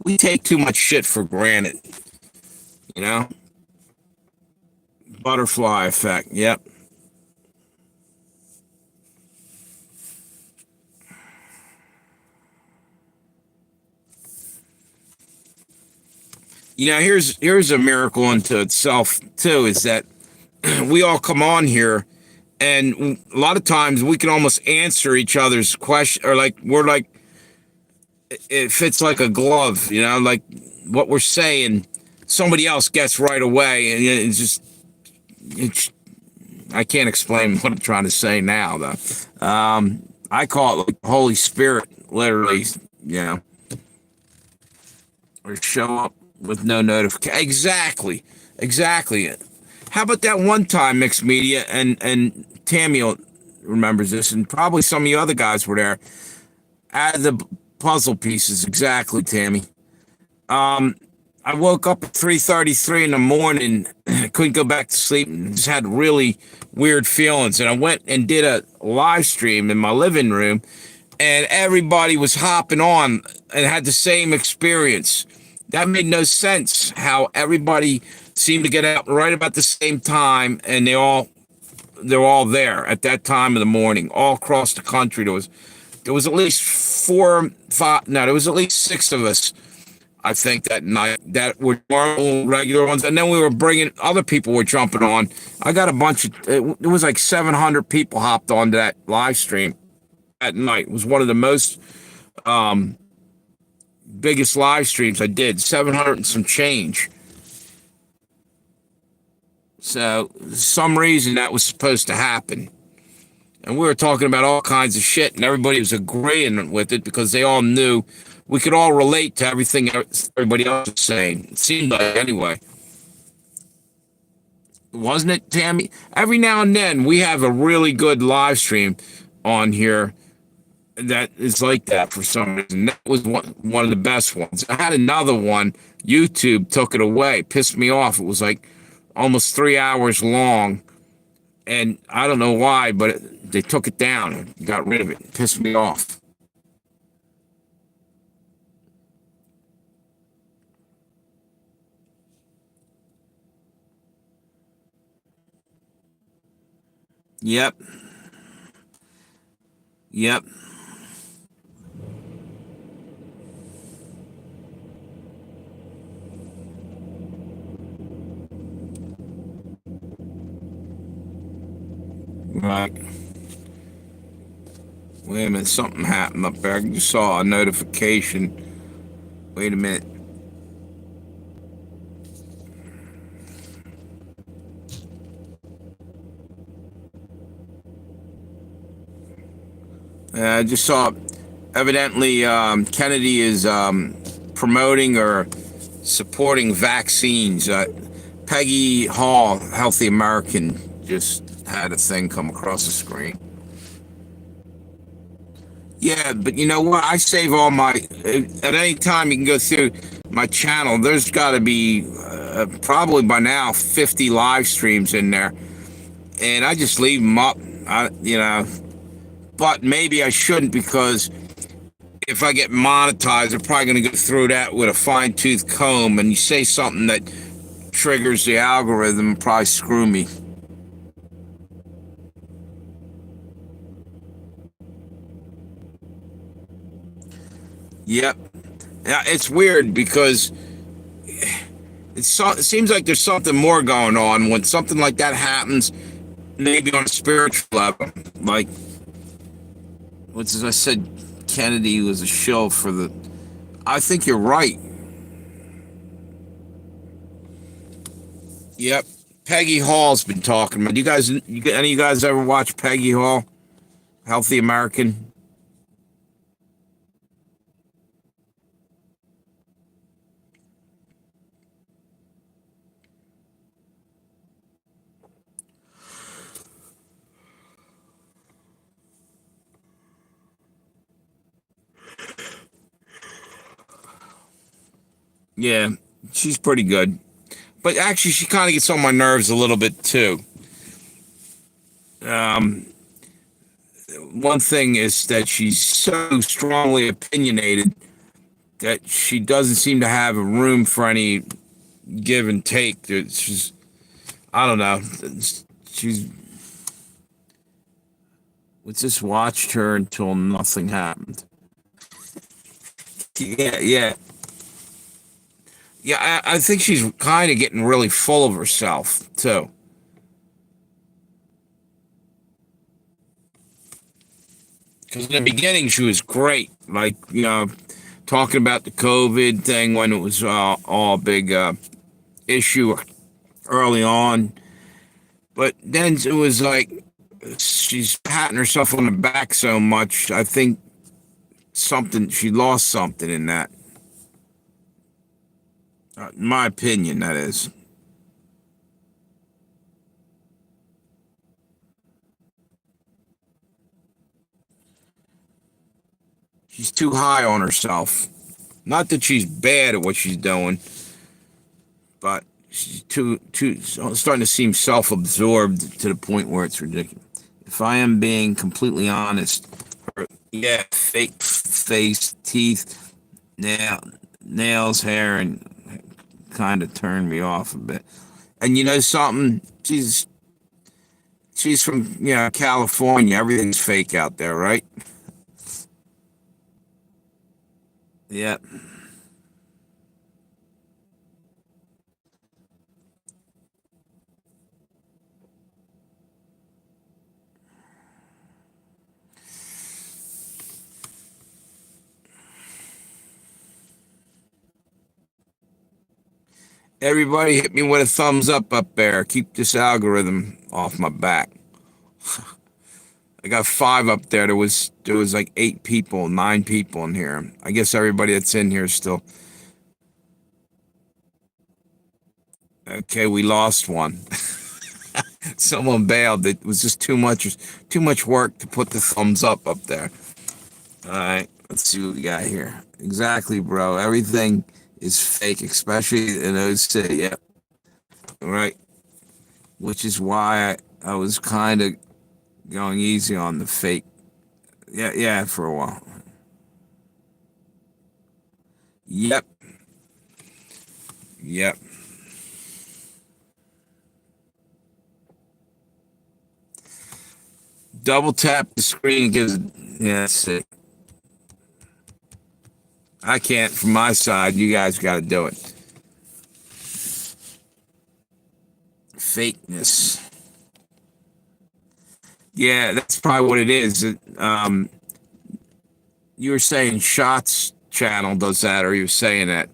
We take too much shit for granted. You know, butterfly effect. Yep. You know, here's a miracle unto itself too. Is that we all come on here, and a lot of times we can almost answer each other's question, or like we're like it fits like a glove. You know, like what we're saying, somebody else gets right away, and it's just it's. I can't explain what I'm trying to say now, though. I call it like the Holy Spirit, literally. You know, or show up with no notification. Exactly, exactly. How about that one time, Mixed Media, and Tammy remembers this, and probably some of you other guys were there. Add the puzzle pieces, exactly, Tammy. I woke up at 3:33 in the morning. Couldn't go back to sleep. And just had really weird feelings, and I went and did a live stream in my living room, and everybody was hopping on and had the same experience. That made no sense. How everybody seemed to get out right about the same time, and they're all there at that time of the morning, all across the country. There was at least four, five. No, there was at least six of us, I think, that night that were normal, regular ones. And then we were bringing other people were jumping on. I got a bunch of, it was like 700 people hopped onto that live stream at night. It was one of the most biggest live streams I did, 700 and some change. So, for some reason that was supposed to happen. And we were talking about all kinds of shit, and everybody was agreeing with it because they all knew we could all relate to everything everybody else was saying. It seemed like, anyway. Wasn't it, Tammy? Every now and then we have a really good live stream on here that is like that for some reason. That was one of the best ones. I had another one. YouTube took it away, pissed me off. It was like almost 3 hours long, and I don't know why, but they took it down and got rid of it. It pissed me off. Yep. Yep. Right. Wait a minute, something happened up there. I just saw a notification. Wait a minute. I just saw, evidently, Kennedy is promoting or supporting vaccines. Peggy Hall, Healthy American, just had a thing come across the screen. Yeah, but you know what? I save all my. At any time, you can go through my channel. There's got to be probably by now 50 live streams in there, and I just leave them up. But maybe I shouldn't, because if I get monetized, I'm probably going to go through that with a fine-tooth comb. And you say something that triggers the algorithm, and probably screw me. Yep. Yeah, it's weird because it seems like there's something more going on when something like that happens, maybe on a spiritual level. Like, as I said, Kennedy was a shill for the. I think you're right. Yep. Peggy Hall's been talking about. Any of you guys ever watch Peggy Hall? Healthy American? Yeah, she's pretty good. But actually, she kind of gets on my nerves a little bit, too. One thing is that she's so strongly opinionated that she doesn't seem to have a room for any give and take. She's, I don't know. She's, we just watched her until nothing happened. Yeah, yeah. Yeah, I think she's kind of getting really full of herself, too. Because in the beginning, she was great. Like, talking about the COVID thing when it was all a big issue early on. But then it was like she's patting herself on the back so much. I think she lost something in that. In my opinion, that is. She's too high on herself. Not that she's bad at what she's doing, but she's too starting to seem self-absorbed to the point where it's ridiculous. If I am being completely honest, yeah, fake face, teeth, nails, hair, and kind of turned me off a bit. And you know something? She's from California. Everything's fake out there, right? Yeah. Everybody hit me with a thumbs up there. Keep this algorithm off my back. I got 5 up there. There was like 8 people, 9 people in here. I guess everybody that's in here is still okay. We lost one. Someone bailed. It was just too much work to put the thumbs up there. All right, let's see what we got here. Exactly, bro. Everything is fake, especially in OC. Yeah, all right. Which is why I was kind of going easy on the fake. Yeah, for a while. Yep, yep. Double tap the screen gives. Yeah, that's it. I can't from my side. You guys got to do it. Fakeness. Yeah, that's probably what it is. You were saying Shots channel does that, or you were saying that.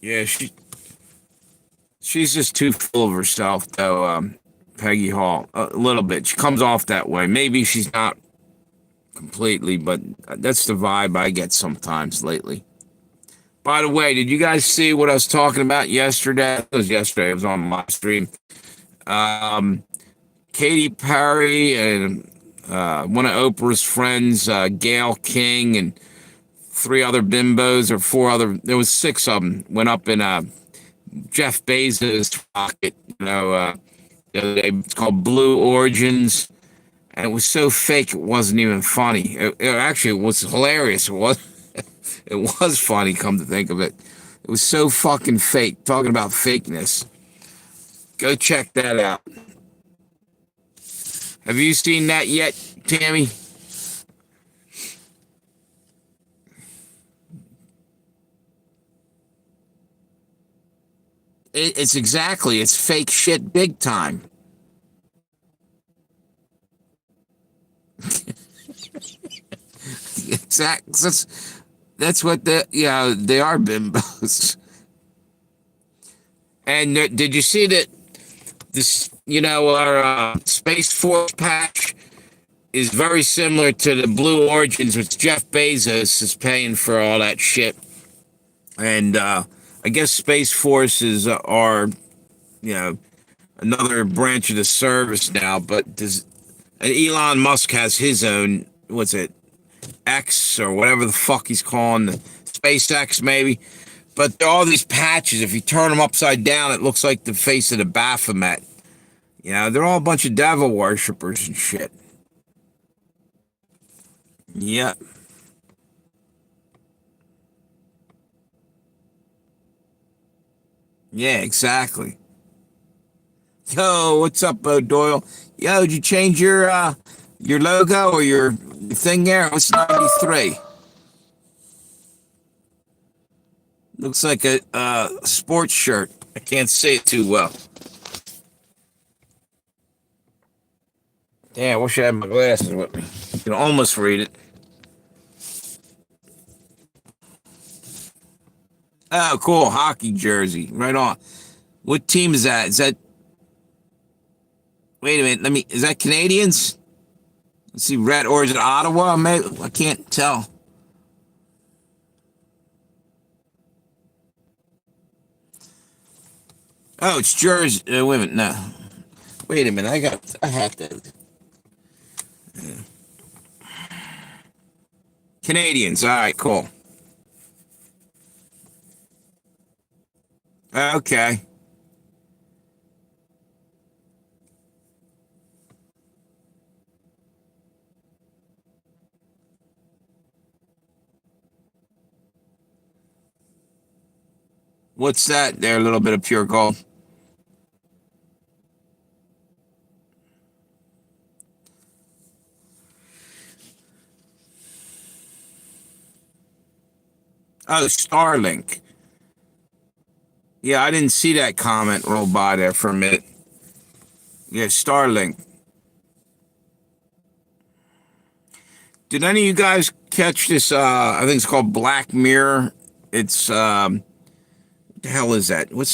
Yeah, she's just too full of herself, though. Peggy Hall, a little bit. She comes off that way. Maybe she's not completely, but that's the vibe I get sometimes lately. By the way, did you guys see what I was talking about yesterday? It was yesterday. It was on my stream. Um, Katy Perry and one of Oprah's friends, Gail King, and 3 other bimbos or 4 other. There was 6 of them went up in Jeff Bezos' rocket. The other day. It's called Blue Origins, and it was so fake it wasn't even funny. Actually, it was hilarious. It was. It was funny, come to think of it. It was so fucking fake. Talking about fakeness. Go check that out. Have you seen that yet, Tammy? It's fake shit big time. Exactly. That's what they are bimbos. And did you see that this, our Space Force patch is very similar to the Blue Origins, which Jeff Bezos is paying for all that shit. And I guess Space Forces are, another branch of the service now. But and Elon Musk has his own, what's it, X or whatever the fuck he's calling the SpaceX maybe. But there are all these patches. If you turn them upside down, it looks like the face of the Baphomet. They're all a bunch of devil worshippers and shit. Yeah. Yeah, exactly. Yo, what's up, Doyle? Yo, did you change your logo or your thing there? It's 93. Looks like a sports shirt. I can't see it too well. Damn, I wish I had my glasses with me. You can almost read it. Oh, cool. Hockey jersey. Right on. What team is that? Is that. Wait a minute. Is that Canadians? Let's see. Red. Or is it Ottawa? Maybe. I can't tell. Oh, it's Jersey. Wait a minute. No. Wait a minute. I have to. Canadians. All right, cool. Okay. What's that there? A little bit of pure gold. Oh, Starlink. Yeah, I didn't see that comment roll by there for a minute. Yeah, Starlink. Did any of you guys catch this? I think it's called Black Mirror. It's what the hell is that? Can't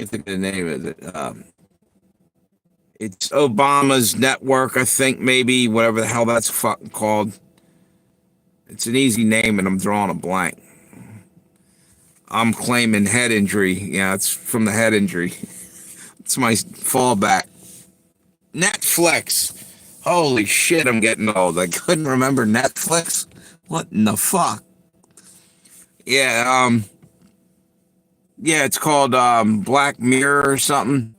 think of the name of it. It's Obama's network, I think, maybe whatever the hell that's fucking called. It's an easy name, and I'm drawing a blank. I'm claiming head injury. Yeah, it's from the head injury. It's my fallback. Netflix. Holy shit, I'm getting old. I couldn't remember Netflix. What in the fuck? Yeah, yeah, it's called Black Mirror or something.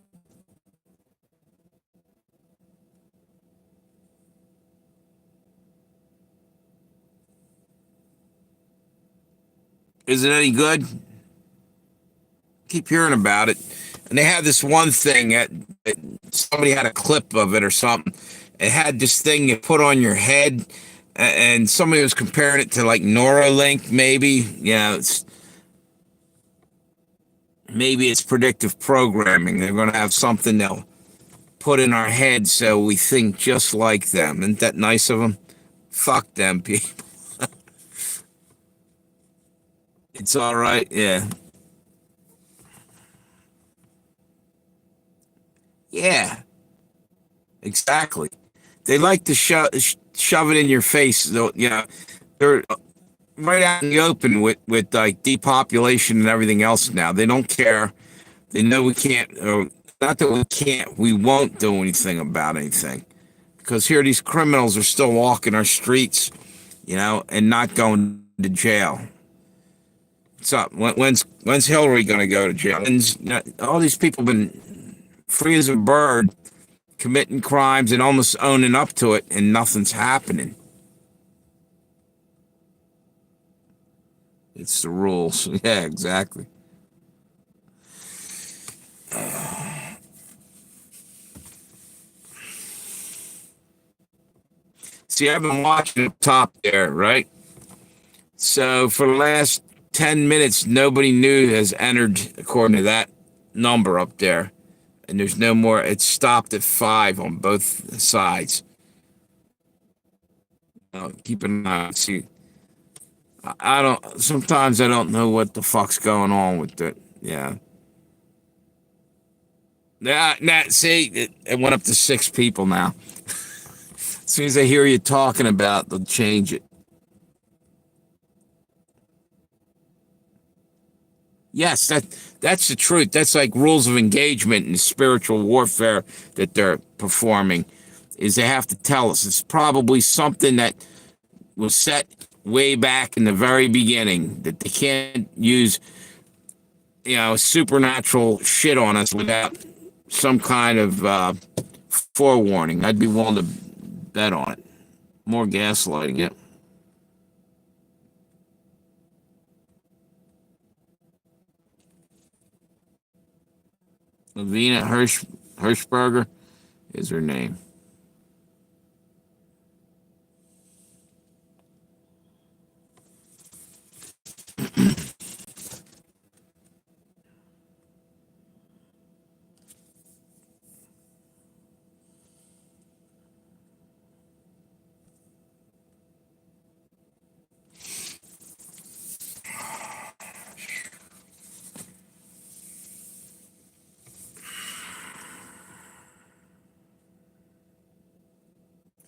Is it any good? Keep hearing about it. And they had this one thing that somebody had a clip of it or something. It had this thing you put on your head, and somebody was comparing it to like Neuralink, maybe. Yeah, maybe it's predictive programming. They're going to have something they'll put in our heads so we think just like them. Isn't that nice of them? Fuck them people. It's all right. Yeah. Yeah. Exactly. They like to shove it in your face. Though, you know, they're right out in the open with like depopulation and everything else now. They don't care. They know we can't, or not that we can't, we won't do anything about anything. Because here these criminals are still walking our streets, you know, and not going to jail. What's up? When's Hillary going to go to jail? All these people have been free as a bird, committing crimes and almost owning up to it, and nothing's happening. It's the rules. Yeah, exactly. See, I've been watching up top there, right? So for the last 10 minutes, nobody new has entered according to that number up there. And there's no more. It stopped at 5 on both sides. Keep an eye. See, I don't. Sometimes I don't know what the fuck's going on with it. Yeah. See, it went up to 6 people now. As soon as they hear you talking about, they'll change it. Yes, that's the truth. That's like rules of engagement and spiritual warfare that they're performing. Is they have to tell us it's probably something that was set way back in the very beginning that they can't use, you know, supernatural shit on us without some kind of forewarning. I'd be willing to bet on it. More gaslighting, yeah. Lavina Hirschberger is her name.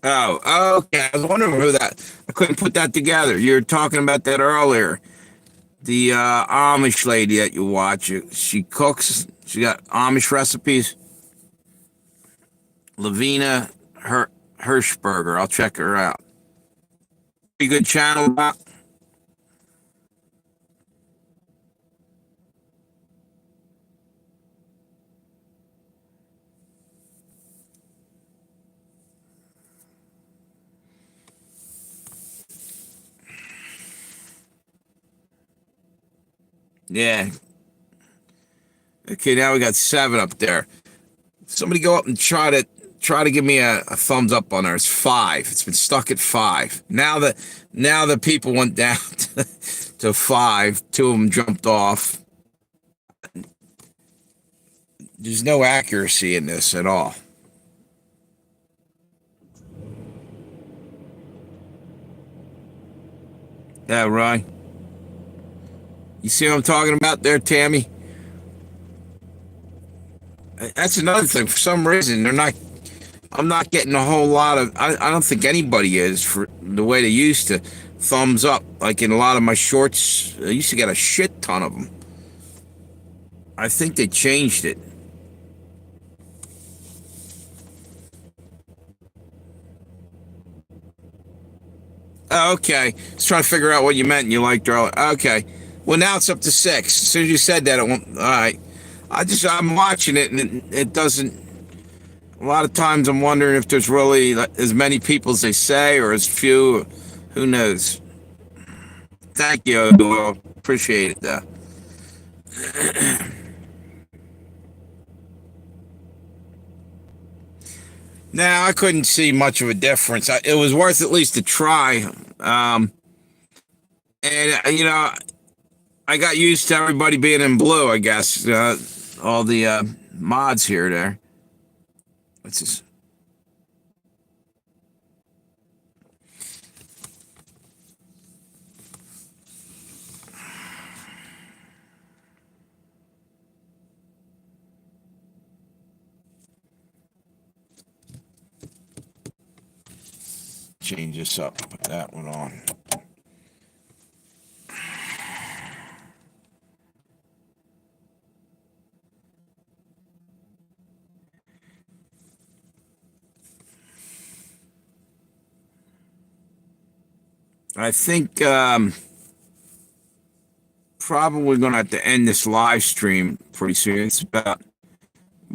Oh, okay. I was wondering who that. I couldn't put that together. You were talking about that earlier. The Amish lady that you watch. She cooks. She got Amish recipes. Lavina Hirschberger. I'll check her out. Pretty good channel. Doc. Yeah. Okay, now we got 7 up there. Somebody go up and try to give me a thumbs up on there. It's 5. It's been stuck at 5. Now the people went down to 5. 2 of them jumped off. There's no accuracy in this at all. Yeah, right. You see what I'm talking about there, Tammy? That's another thing. For some reason, they're not. I'm not getting a whole lot of. I don't think anybody is for the way they used to. Thumbs up, like in a lot of my shorts. I used to get a shit ton of them. I think they changed it. Oh, okay. I was trying to figure out what you meant and you liked earlier. Okay. Well, now it's up to 6. As soon as you said that, it won't. All right. I'm watching it and it doesn't. A lot of times I'm wondering if there's really as many people as they say or as few. Who knows? Thank you. Appreciate it, though. Now, I couldn't see much of a difference. It was worth at least a try. And, I got used to everybody being in blue, I guess. All the mods here, there. Let's just change this up. Put that one on. I think probably going to have to end this live stream pretty soon. It's about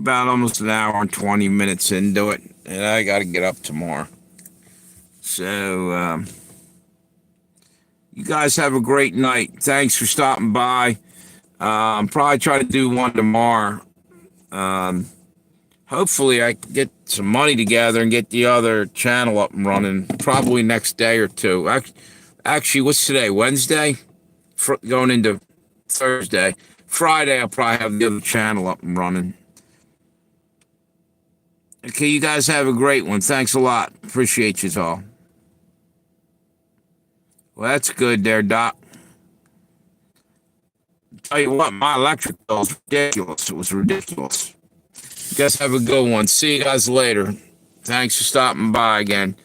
almost an hour and 20 minutes into it, and I got to get up tomorrow. So you guys have a great night. Thanks for stopping by. Probably try to do one tomorrow. Hopefully I can get some money together and get the other channel up and running probably next day or two. Actually, what's today? Wednesday? Going into Thursday. Friday, I'll probably have the other channel up and running. Okay, you guys have a great one. Thanks a lot. Appreciate you all. Well, that's good there, Doc. Tell you what, my electric bill is ridiculous. It was ridiculous. You guys have a good one. See you guys later. Thanks for stopping by again.